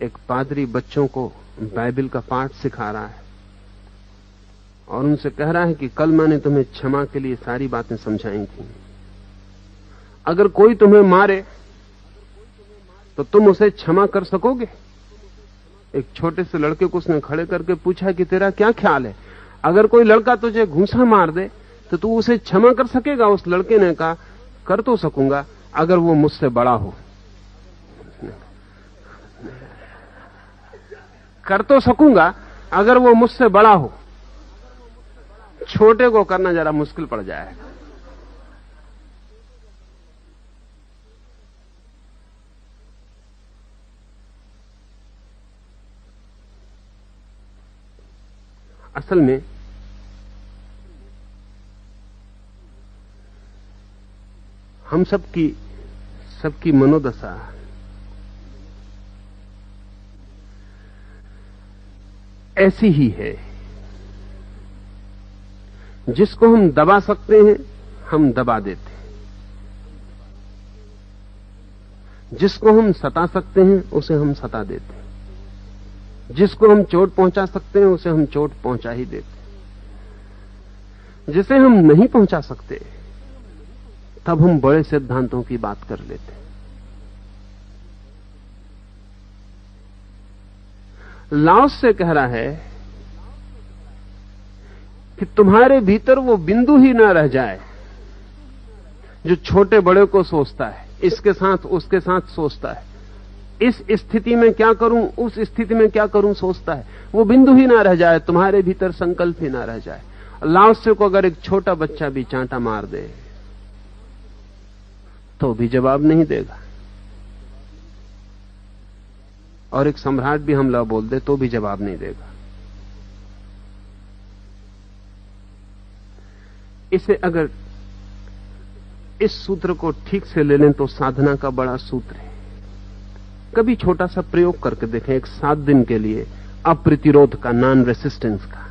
एक पादरी बच्चों को बाइबल का पाठ सिखा रहा है और उनसे कह रहा है कि कल मैंने तुम्हें क्षमा के लिए सारी बातें समझाई थी। अगर कोई तुम्हें मारे तो तुम उसे क्षमा कर सकोगे? एक छोटे से लड़के को उसने खड़े करके पूछा कि तेरा क्या ख्याल है, अगर कोई लड़का तुझे घूंसा मार दे तो तू उसे क्षमा कर सकेगा? उस लड़के ने कहा कर तो सकूंगा अगर वो मुझसे बड़ा हो। कर तो सकूंगा अगर वो मुझसे बड़ा हो, छोटे को करना जरा मुश्किल पड़ जाएगा। असल में हम सबकी मनोदशा ऐसी ही है। जिसको हम दबा सकते हैं हम दबा देते हैं, जिसको हम सता सकते हैं उसे हम सता देते हैं, जिसको हम चोट पहुंचा सकते हैं उसे हम चोट पहुंचा ही देते हैं। जिसे हम नहीं पहुंचा सकते तब हम बड़े सिद्धांतों की बात कर लेते हैं। लाओसे कह रहा है कि तुम्हारे भीतर वो बिंदु ही ना रह जाए जो छोटे बड़े को सोचता है, इसके साथ उसके साथ सोचता है, इस स्थिति में क्या करूं उस स्थिति में क्या करूं सोचता है। वो बिंदु ही ना रह जाए, तुम्हारे भीतर संकल्प ही ना रह जाए। लाओसे को अगर एक छोटा बच्चा भी चांटा मार दे तो भी जवाब नहीं देगा, और एक सम्राट भी हमला बोल दे तो भी जवाब नहीं देगा। इसे अगर इस सूत्र को ठीक से ले लें तो साधना का बड़ा सूत्र है। कभी छोटा सा प्रयोग करके देखें, एक 7 दिन के लिए अप्रतिरोध का, नॉन रेसिस्टेंस का,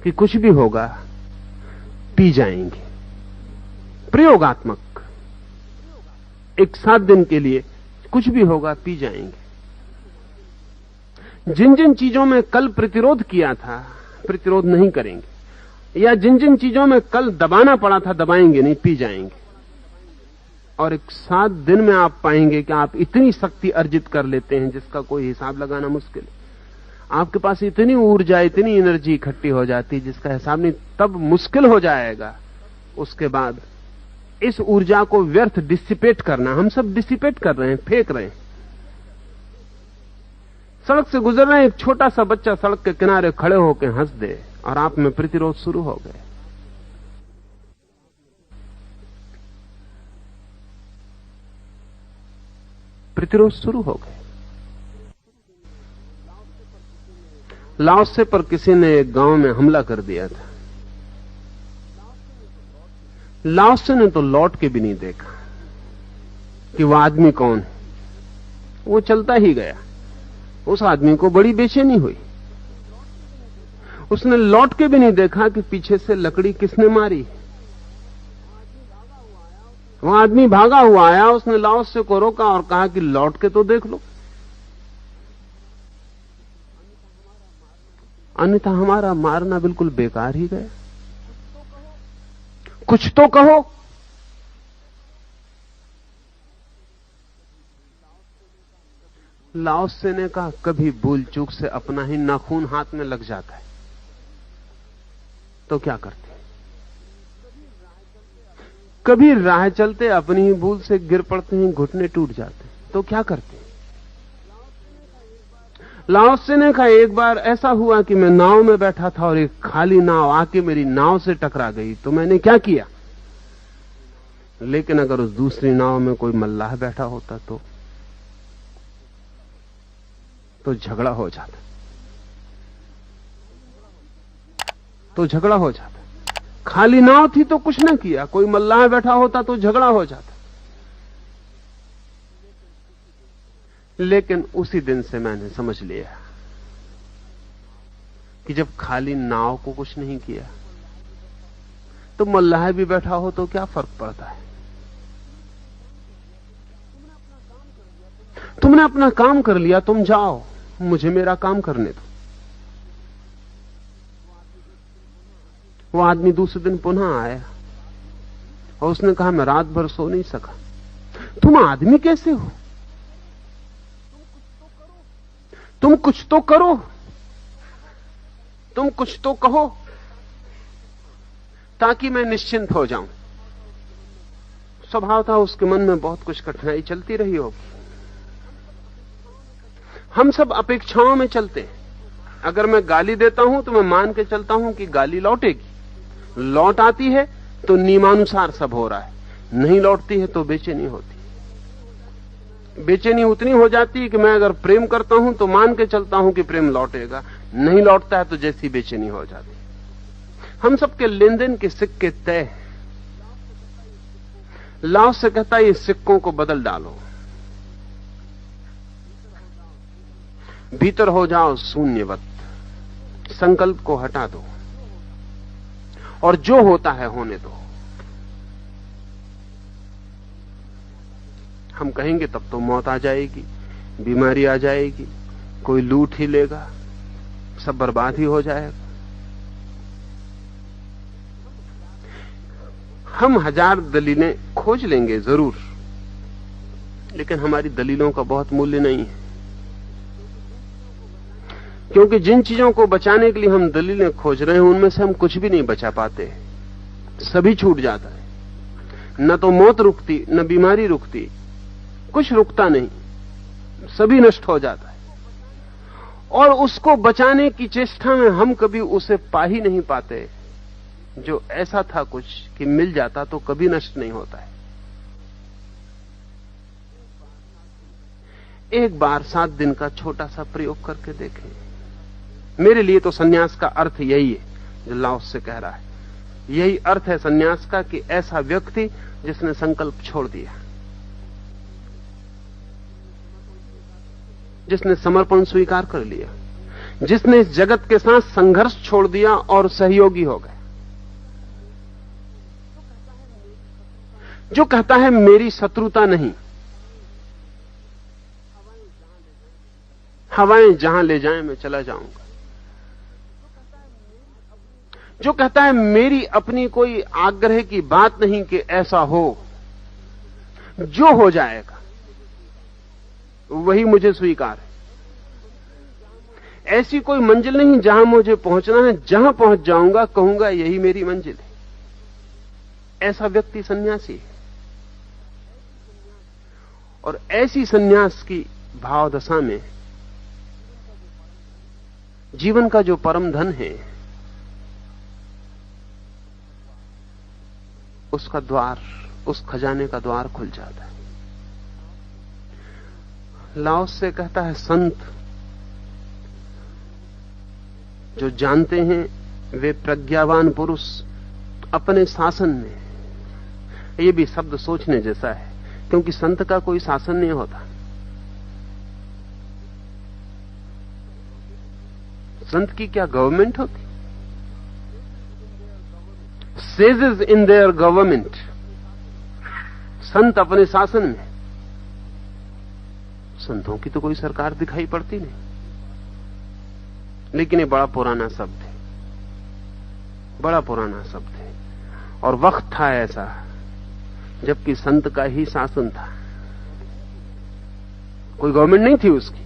कि कुछ भी होगा पी जाएंगे। प्रयोगात्मक एक 7 दिन के लिए, कुछ भी होगा पी जाएंगे। जिन जिन चीजों में कल प्रतिरोध किया था, प्रतिरोध नहीं करेंगे, या जिन जिन चीजों में कल दबाना पड़ा था, दबाएंगे नहीं, पी जाएंगे। और एक 7 दिन में आप पाएंगे कि आप इतनी शक्ति अर्जित कर लेते हैं जिसका कोई हिसाब लगाना मुश्किल है। आपके पास इतनी ऊर्जा, इतनी एनर्जी इकट्ठी हो जाती जिसका हिसाब नहीं, तब मुश्किल हो जाएगा उसके बाद इस ऊर्जा को व्यर्थ डिसिपेट करना। हम सब डिसिपेट कर रहे हैं, फेंक रहे हैं। सड़क से गुजर रहे हैं, एक छोटा सा बच्चा सड़क के किनारे खड़े होकर हंस दे और आप में प्रतिरोध शुरू हो गए। प्रतिरोध शुरू हो गए। लाओसे पर किसी ने एक गांव में हमला कर दिया था। लाओसे ने तो लौट के भी नहीं देखा कि वह आदमी कौन है, वो चलता ही गया। उस आदमी को बड़ी बेचैनी हुई। उसने लौट के भी नहीं देखा कि पीछे से लकड़ी किसने मारी। वह आदमी भागा हुआ आया, उसने लाओसे को रोका और कहा कि लौट के तो देख लो, अन्यथा हमारा मारना बिल्कुल बेकार ही गया। कुछ तो कहो। लाओसे ने कहा, कभी भूल चूक से अपना ही नाखून हाथ में लग जाता है तो क्या करते? कभी राह चलते अपनी ही भूल से गिर पड़ते हैं, घुटने टूट जाते हैं तो क्या करते? लाओसे ने कहा, एक बार ऐसा हुआ कि मैं नाव में बैठा था और एक खाली नाव आके मेरी नाव से टकरा गई तो मैंने क्या किया? लेकिन अगर उस दूसरी नाव में कोई मल्लाह बैठा होता तो झगड़ा हो जाता, खाली नाव थी तो कुछ न किया, कोई मल्लाह बैठा होता तो झगड़ा हो जाता। लेकिन उसी दिन से मैंने समझ लिया कि जब खाली नाव को कुछ नहीं किया तो मल्लाह भी बैठा हो तो क्या फर्क पड़ता है? तुमने अपना काम कर लिया, तुम जाओ, मुझे मेरा काम करने दो। वो आदमी दूसरे दिन पुनः आया और उसने कहा, मैं रात भर सो नहीं सका। तुम आदमी कैसे हो? तुम कुछ तो करो, तुम कुछ तो कहो ताकि मैं निश्चिंत हो जाऊं। स्वभाव था उसके मन में बहुत कुछ कठिनाई चलती रही होगी। हम सब अपेक्षाओं में चलते हैं। अगर मैं गाली देता हूं तो मैं मान के चलता हूं कि गाली लौटेगी। लौट आती है तो नियमानुसार सब हो रहा है, नहीं लौटती है तो बेचैनी होती। बेचैनी उतनी हो जाती है कि मैं अगर प्रेम करता हूं तो मान के चलता हूं कि प्रेम लौटेगा, नहीं लौटता है तो जैसी बेचैनी हो जाती। हम सबके लेन देन के सिक्के तय हैं। लाओसे कहता है, ये सिक्कों को बदल डालो, भीतर हो जाओ शून्यवत, संकल्प को हटा दो और जो होता है होने दो। हम कहेंगे तब तो मौत आ जाएगी, बीमारी आ जाएगी, कोई लूट ही लेगा, सब बर्बाद ही हो जाएगा। हम 1000 दलीलें खोज लेंगे जरूर, लेकिन हमारी दलीलों का बहुत मूल्य नहीं है, क्योंकि जिन चीजों को बचाने के लिए हम दलीलें खोज रहे हैं उनमें से हम कुछ भी नहीं बचा पाते, सभी छूट जाता है। न तो मौत रुकती, न बीमारी रुकती, कुछ रुकता नहीं, सभी नष्ट हो जाता है। और उसको बचाने की चेष्टा में हम कभी उसे पा ही नहीं पाते जो ऐसा था कुछ कि मिल जाता तो कभी नष्ट नहीं होता है। एक बार 7 दिन का छोटा सा प्रयोग करके देखें। मेरे लिए तो सन्यास का अर्थ यही है जो लाओसे कह रहा है। यही अर्थ है सन्यास का कि ऐसा व्यक्ति जिसने संकल्प छोड़ दिया। जिसने समर्पण स्वीकार कर लिया, जिसने इस जगत के साथ संघर्ष छोड़ दिया और सहयोगी हो गए। जो कहता है मेरी शत्रुता नहीं, हवाएं जहां ले जाएं मैं चला जाऊंगा। जो कहता है मेरी अपनी कोई आग्रह की बात नहीं कि ऐसा हो, जो हो जाएगा वही मुझे स्वीकार है। ऐसी कोई मंजिल नहीं जहां मुझे पहुंचना है, जहां पहुंच जाऊंगा कहूंगा यही मेरी मंजिल है। ऐसा व्यक्ति सन्यासी है। और ऐसी सन्यास की भावदशा में जीवन का जो परम धन है उसका द्वार, उस खजाने का द्वार खुल जाता है। लाओस से कहता है संत जो जानते हैं वे प्रज्ञावान पुरुष अपने शासन में, ये भी शब्द सोचने जैसा है, क्योंकि संत का कोई शासन नहीं होता। संत की क्या गवर्नमेंट होती? सेजेस इन देयर गवर्नमेंट, संत अपने शासन में। संतों की तो कोई सरकार दिखाई पड़ती नहीं। लेकिन ये बड़ा पुराना शब्द है, बड़ा पुराना शब्द है। और वक्त था ऐसा जबकि संत का ही शासन था। कोई गवर्नमेंट नहीं थी उसकी,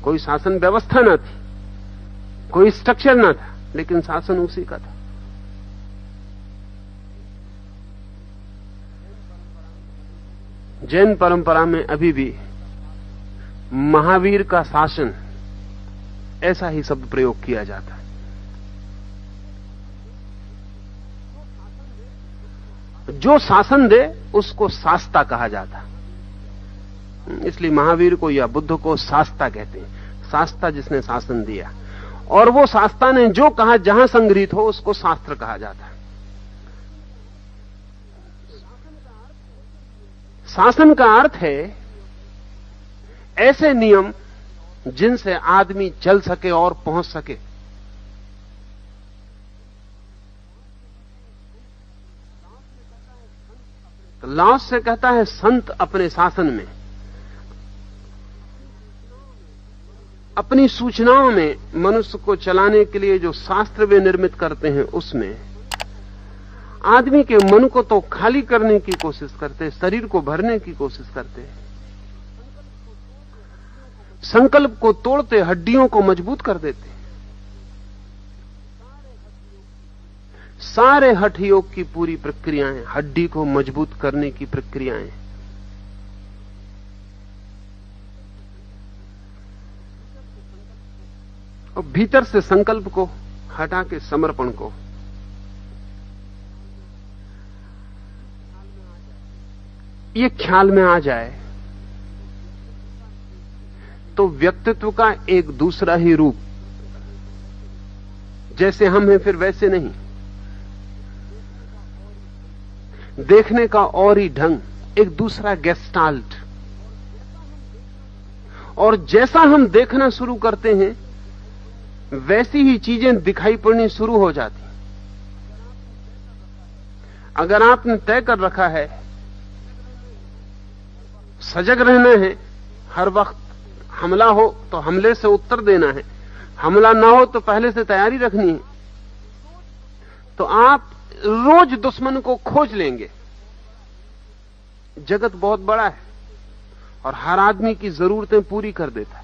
कोई शासन व्यवस्था ना थी, कोई स्ट्रक्चर ना था, लेकिन शासन उसी का था। जैन परंपरा में अभी भी महावीर का शासन, ऐसा ही शब्द प्रयोग किया जाता है। जो शासन दे उसको शास्ता कहा जाता है। इसलिए महावीर को या बुद्ध को शास्ता कहते हैं। शास्ता जिसने शासन दिया, और वो शास्ता ने जो कहा जहां संग्रहित हो उसको शास्त्र कहा जाता है। शासन का अर्थ है ऐसे नियम जिनसे आदमी चल सके और पहुंच सके। तो लाओस से कहता है संत अपने शासन में, अपनी सूचनाओं में, मनुष्य को चलाने के लिए जो शास्त्र वे निर्मित करते हैं उसमें आदमी के मन को तो खाली करने की कोशिश करते, शरीर को भरने की कोशिश करते, संकल्प को तोड़ते, हड्डियों को मजबूत कर देते। सारे हठ योग की पूरी प्रक्रियाएं हड्डी को मजबूत करने की प्रक्रियाएं। और भीतर से संकल्प को हटा के समर्पण को, ये ख्याल में आ जाए तो व्यक्तित्व का एक दूसरा ही रूप, जैसे हम हैं फिर वैसे नहीं, देखने का और ही ढंग, एक दूसरा गेस्टाल्ट। और जैसा हम देखना शुरू करते हैं वैसी ही चीजें दिखाई पड़नी शुरू हो जाती। अगर आपने तय कर रखा है सजग रहना है, हर वक्त हमला हो तो हमले से उत्तर देना है, हमला ना हो तो पहले से तैयारी रखनी है, तो आप रोज दुश्मन को खोज लेंगे। जगत बहुत बड़ा है और हर आदमी की जरूरतें पूरी कर देता है।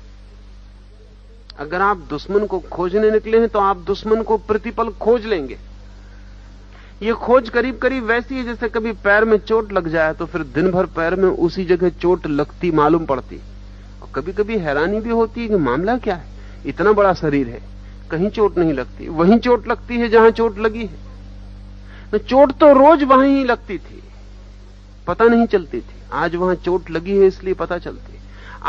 अगर आप दुश्मन को खोजने निकले हैं तो आप दुश्मन को प्रतिपल खोज लेंगे। ये खोज करीब करीब वैसी है जैसे कभी पैर में चोट लग जाए तो फिर दिन भर पैर में उसी जगह चोट लगती मालूम पड़ती, और कभी कभी हैरानी भी होती है कि मामला क्या है, इतना बड़ा शरीर है कहीं चोट नहीं लगती, वहीं चोट लगती है जहां चोट लगी है। तो चोट तो रोज वहां ही लगती थी, पता नहीं चलती थी, आज वहां चोट लगी है इसलिए पता चलती है।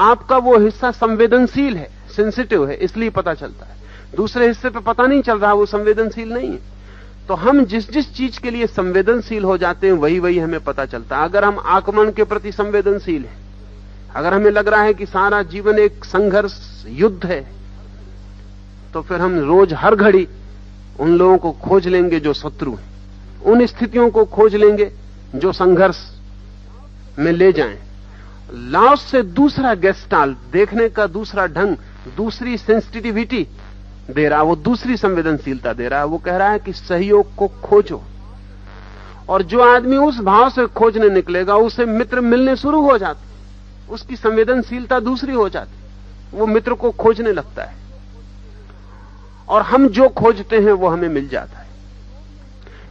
आपका वो हिस्सा संवेदनशील है, सेंसिटिव है, इसलिए पता चलता है। दूसरे हिस्से पे पता नहीं चल रहा, वो संवेदनशील नहीं है। तो हम जिस जिस चीज के लिए संवेदनशील हो जाते हैं वही वही हमें पता चलता है। अगर हम आक्रमण के प्रति संवेदनशील हैं, अगर हमें लग रहा है कि सारा जीवन एक संघर्ष युद्ध है, तो फिर हम रोज हर घड़ी उन लोगों को खोज लेंगे जो शत्रु हैं, उन स्थितियों को खोज लेंगे जो संघर्ष में ले जाएं। लाओस से दूसरा गेस्टाल्ट, देखने का दूसरा ढंग, दूसरी सेंसिटिविटी दे रहा, वो दूसरी संवेदनशीलता दे रहा है। वो कह रहा है कि सहयोग को खोजो, और जो आदमी उस भाव से खोजने निकलेगा उसे मित्र मिलने शुरू हो जाते, उसकी संवेदनशीलता दूसरी हो जाती, वो मित्र को खोजने लगता है, और हम जो खोजते हैं वो हमें मिल जाता है।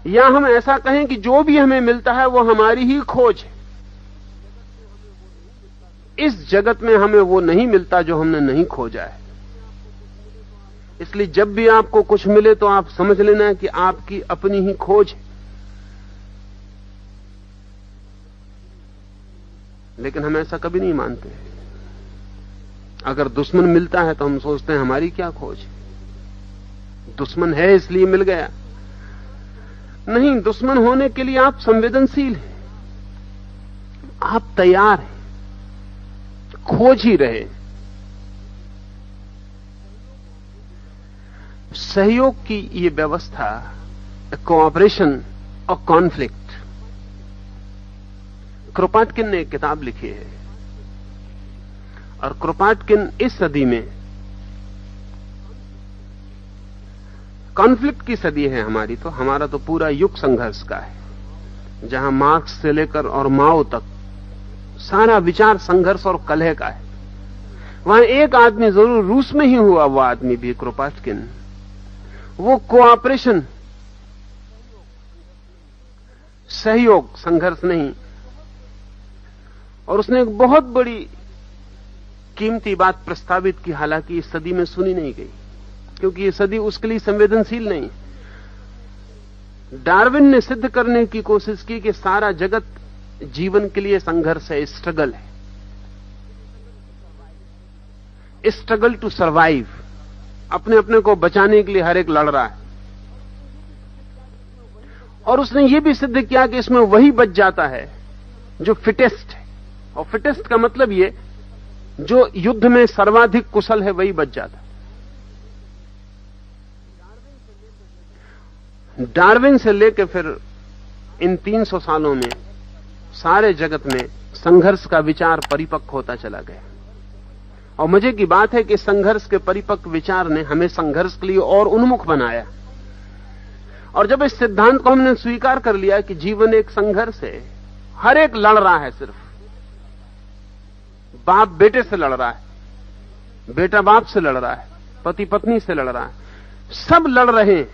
या हम ऐसा कहें कि जो भी हमें मिलता है वो हमारी ही खोज है। इस जगत में हमें वो नहीं मिलता जो हमने नहीं खोजा है। इसलिए जब भी आपको कुछ मिले तो आप समझ लेना कि आपकी अपनी ही खोज है। लेकिन हम ऐसा कभी नहीं मानते। अगर दुश्मन मिलता है तो हम सोचते हैं हमारी क्या खोज है, दुश्मन है इसलिए मिल गया। नहीं, दुश्मन होने के लिए आप संवेदनशील हैं, आप तैयार हैं, खोज ही रहे। सहयोग की ये व्यवस्था, कोऑपरेशन और कॉन्फ्लिक्ट, क्रोपाटकिन ने एक किताब लिखी है, और क्रोपाटकिन इस सदी में, कॉन्फ्लिक्ट की सदी है हमारी, तो हमारा तो पूरा युग संघर्ष का है, जहां मार्क्स से लेकर और माओ तक सारा विचार संघर्ष और कलह का है। वहां एक आदमी जरूर रूस में ही हुआ, वो आदमी भी क्रोपाटकिन, वो कोऑपरेशन, सहयोग, संघर्ष नहीं। और उसने एक बहुत बड़ी कीमती बात प्रस्तावित की, हालांकि इस सदी में सुनी नहीं गई, क्योंकि ये सदी उसके लिए संवेदनशील नहीं। डार्विन ने सिद्ध करने की कोशिश की कि सारा जगत जीवन के लिए संघर्ष है, स्ट्रगल है, स्ट्रगल टू सर्वाइव, अपने अपने को बचाने के लिए हर एक लड़ रहा है। और उसने ये भी सिद्ध किया कि इसमें वही बच जाता है जो फिटेस्ट है, और फिटेस्ट का मतलब ये जो युद्ध में सर्वाधिक कुशल है वही बच जाता है। डार्विन से लेकर फिर इन 300 सालों में सारे जगत में संघर्ष का विचार परिपक्व होता चला गया। और मजे की बात है कि संघर्ष के परिपक्व विचार ने हमें संघर्ष के लिए और उन्मुख बनाया। और जब इस सिद्धांत को हमने स्वीकार कर लिया कि जीवन एक संघर्ष है, हर एक लड़ रहा है, सिर्फ बाप बेटे से लड़ रहा है, बेटा बाप से लड़ रहा है, पति पत्नी से लड़ रहा है, सब लड़ रहे हैं।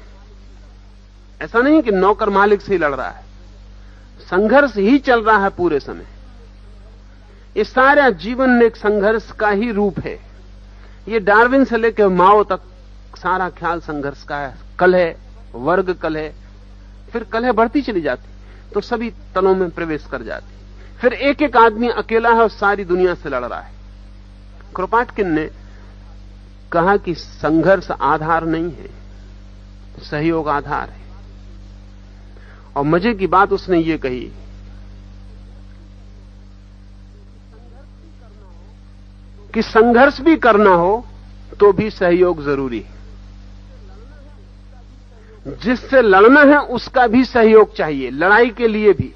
ऐसा नहीं कि नौकर मालिक से ही लड़ रहा है, संघर्ष ही चल रहा है पूरे समय। ये सारा जीवन एक संघर्ष का ही रूप है। ये डार्विन से लेकर माओ तक सारा ख्याल संघर्ष का है। कलह, वर्ग कलह, फिर कलह बढ़ती चली जाती तो सभी तलों में प्रवेश कर जाती। फिर एक एक आदमी अकेला है और सारी दुनिया से लड़ रहा है। क्रोपाटकिन ने कहा कि संघर्ष आधार नहीं है, सहयोग आधार है। और मजे की बात उसने ये कही कि संघर्ष भी करना हो तो भी सहयोग जरूरी है, जिससे लड़ना है उसका भी सहयोग चाहिए, लड़ाई के लिए भी।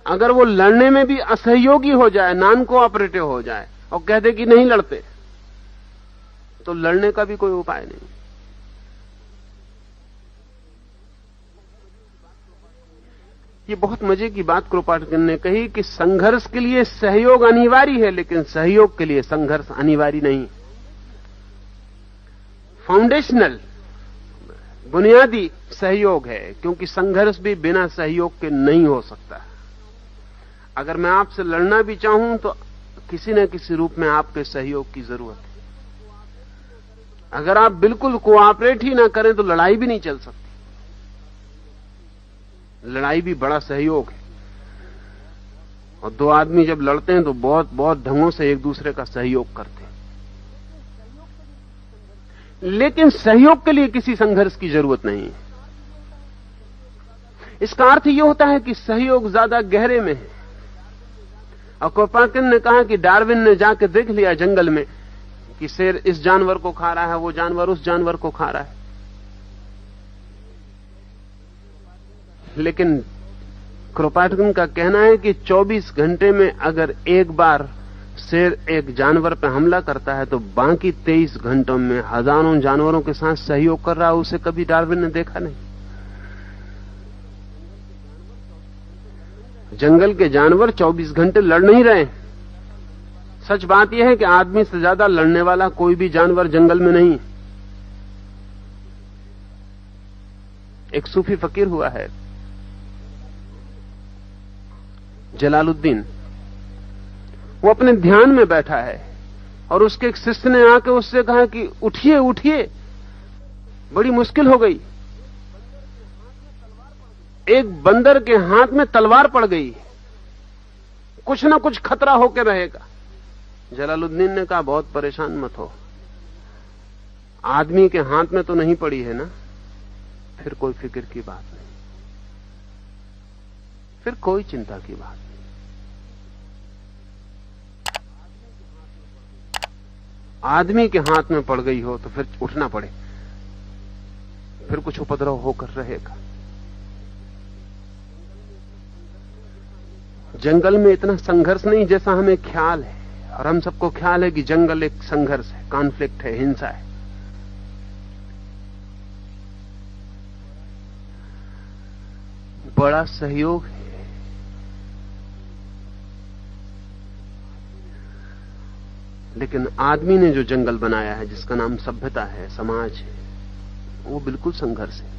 अगर वो लड़ने में भी असहयोगी हो जाए, नॉन कोऑपरेटिव हो जाए और कह दे कि नहीं लड़ते, तो लड़ने का भी कोई उपाय नहीं। ये बहुत मजे की बात क्रोपाटकिन ने कही कि संघर्ष के लिए सहयोग अनिवार्य है, लेकिन सहयोग के लिए संघर्ष अनिवार्य नहीं। फाउंडेशनल, बुनियादी सहयोग है, क्योंकि संघर्ष भी बिना सहयोग के नहीं हो सकता। अगर मैं आपसे लड़ना भी चाहूं तो किसी न किसी रूप में आपके सहयोग की जरूरत है। अगर आप बिल्कुल कोऑपरेट ही ना करें तो लड़ाई भी नहीं चल सकती। लड़ाई भी बड़ा सहयोग है, और दो आदमी जब लड़ते हैं तो बहुत बहुत ढंगों से एक दूसरे का सहयोग करते हैं। लेकिन सहयोग के लिए किसी संघर्ष की जरूरत नहीं है। इसका अर्थ यह होता है कि सहयोग ज्यादा गहरे में है, और क्रोपाटकिन ने कहा कि डार्विन ने जाके देख लिया जंगल में कि शेर इस जानवर को खा रहा है, वो जानवर उस जानवर को खा रहा है। लेकिन क्रोपाटकिन का कहना है कि 24 घंटे में अगर एक बार शेर एक जानवर पर हमला करता है तो बाकी 23 घंटों में हजारों जानवरों के साथ सहयोग कर रहा है। उसे कभी डार्विन ने देखा नहीं। जंगल के जानवर 24 घंटे लड़ नहीं रहे। सच बात यह है कि आदमी से ज्यादा लड़ने वाला कोई भी जानवर जंगल में नहीं। एक सूफी फकीर हुआ है जलालुद्दीन, वो अपने ध्यान में बैठा है और उसके एक शिष्य ने आके उससे कहा कि उठिए उठिए, बड़ी मुश्किल हो गई, एक बंदर के हाथ में तलवार पड़ गई, कुछ ना कुछ खतरा होकर रहेगा। जलालुद्दीन ने कहा बहुत परेशान मत हो, आदमी के हाथ में तो नहीं पड़ी है ना, फिर कोई फिक्र की बात नहीं, फिर कोई चिंता की बात नहीं। आदमी के हाथ में पड़ गई हो तो फिर उठना पड़े, फिर कुछ उपद्रव होकर रहेगा। जंगल में इतना संघर्ष नहीं जैसा हमें ख्याल है, और हम सबको ख्याल है कि जंगल एक संघर्ष है, कॉन्फ्लिक्ट है, हिंसा है। बड़ा सहयोग है। लेकिन आदमी ने जो जंगल बनाया है, जिसका नाम सभ्यता है, समाज है, वो बिल्कुल संघर्ष है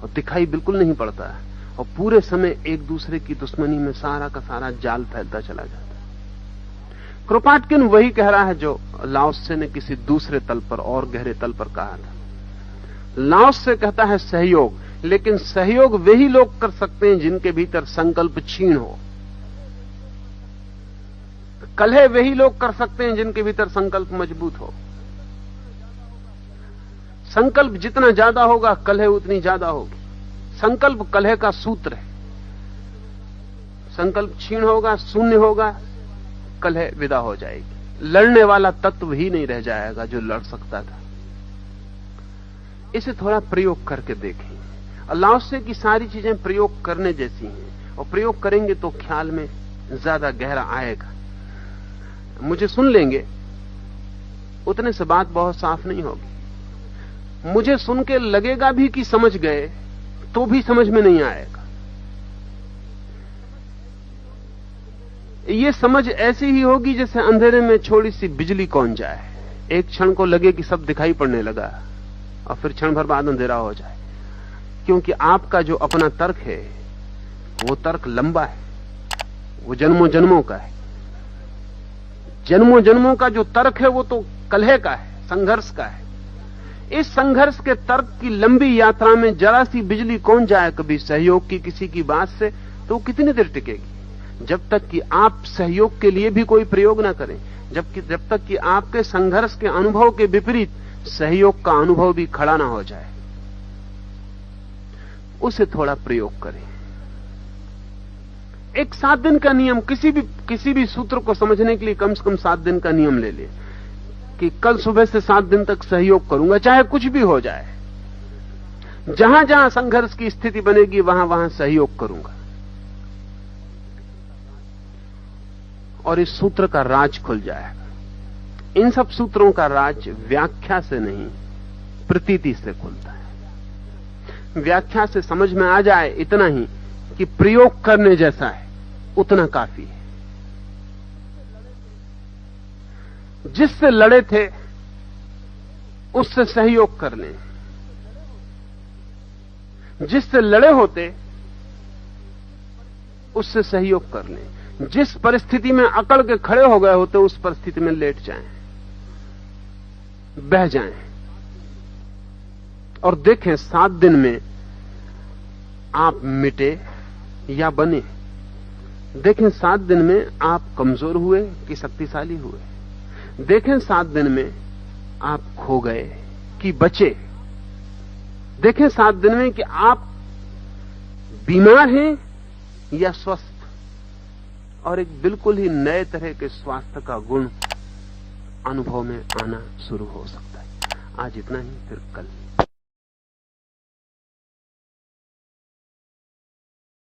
और दिखाई बिल्कुल नहीं पड़ता है, और पूरे समय एक दूसरे की दुश्मनी में सारा का सारा जाल फैलता चला जाता है। क्रोपाटकिन वही कह रहा है जो लाओत्से ने किसी दूसरे तल पर और गहरे तल पर कहा था। लाओत्से कहता है सहयोग, लेकिन सहयोग वही लोग कर सकते हैं जिनके भीतर संकल्प क्षीण हो। कलह वही लोग कर सकते हैं जिनके भीतर संकल्प मजबूत हो। संकल्प जितना ज्यादा होगा कलह उतनी ज्यादा होगी। संकल्प कलह का सूत्र है। संकल्प क्षीण होगा, शून्य होगा, कलह विदा हो जाएगी। लड़ने वाला तत्व ही नहीं रह जाएगा जो लड़ सकता था। इसे थोड़ा प्रयोग करके देखें। लाओत्से की सारी चीजें प्रयोग करने जैसी हैं, और प्रयोग करेंगे तो ख्याल में ज्यादा गहरा आएगा। मुझे सुन लेंगे उतने से बात बहुत साफ नहीं होगी। मुझे सुन के लगेगा भी कि समझ गए, तो भी समझ में नहीं आएगा। ये समझ ऐसी ही होगी जैसे अंधेरे में छोटी सी बिजली कौन जाए, एक क्षण को लगे कि सब दिखाई पड़ने लगा और फिर क्षण भर बाद अंधेरा हो जाए। क्योंकि आपका जो अपना तर्क है वो तर्क लंबा है, वो जन्मों जन्मों का है। जन्मों जन्मों का जो तर्क है वो तो कलह का है, संघर्ष का है। इस संघर्ष के तर्क की लंबी यात्रा में जरा सी बिजली कौन जाए कभी सहयोग की किसी की बात से, तो वो कितनी देर टिकेगी? जब तक कि आप सहयोग के लिए भी कोई प्रयोग ना करें, जब तक कि आपके संघर्ष के अनुभव के विपरीत सहयोग का अनुभव भी खड़ा ना हो जाए। उसे थोड़ा प्रयोग करें। एक 7 दिन का नियम, किसी भी सूत्र को समझने के लिए कम से कम 7 दिन का नियम ले ले कि कल सुबह से 7 दिन तक सहयोग करूंगा, चाहे कुछ भी हो जाए। जहां जहां संघर्ष की स्थिति बनेगी वहां वहां सहयोग करूंगा। और इस सूत्र का राज खुल जाएगा। इन सब सूत्रों का राज व्याख्या से नहीं, प्रतीति से खुलता है। व्याख्या से समझ में आ जाए इतना ही कि प्रयोग करने जैसा है, उतना काफी है। जिससे लड़े थे उससे सहयोग कर लें। जिससे लड़े होते उससे सहयोग कर लें। जिस परिस्थिति में अकड़ के खड़े हो गए होते उस परिस्थिति में लेट जाएं, बह जाएं और देखें 7 दिन में आप मिटे या बने। देखें 7 दिन में आप कमजोर हुए कि शक्तिशाली हुए। देखें 7 दिन में आप खो गए कि बचे। देखें 7 दिन में कि आप बीमार हैं या स्वस्थ। और एक बिल्कुल ही नए तरह के स्वास्थ्य का गुण अनुभव में आना शुरू हो सकता है। आज इतना ही, फिर कल।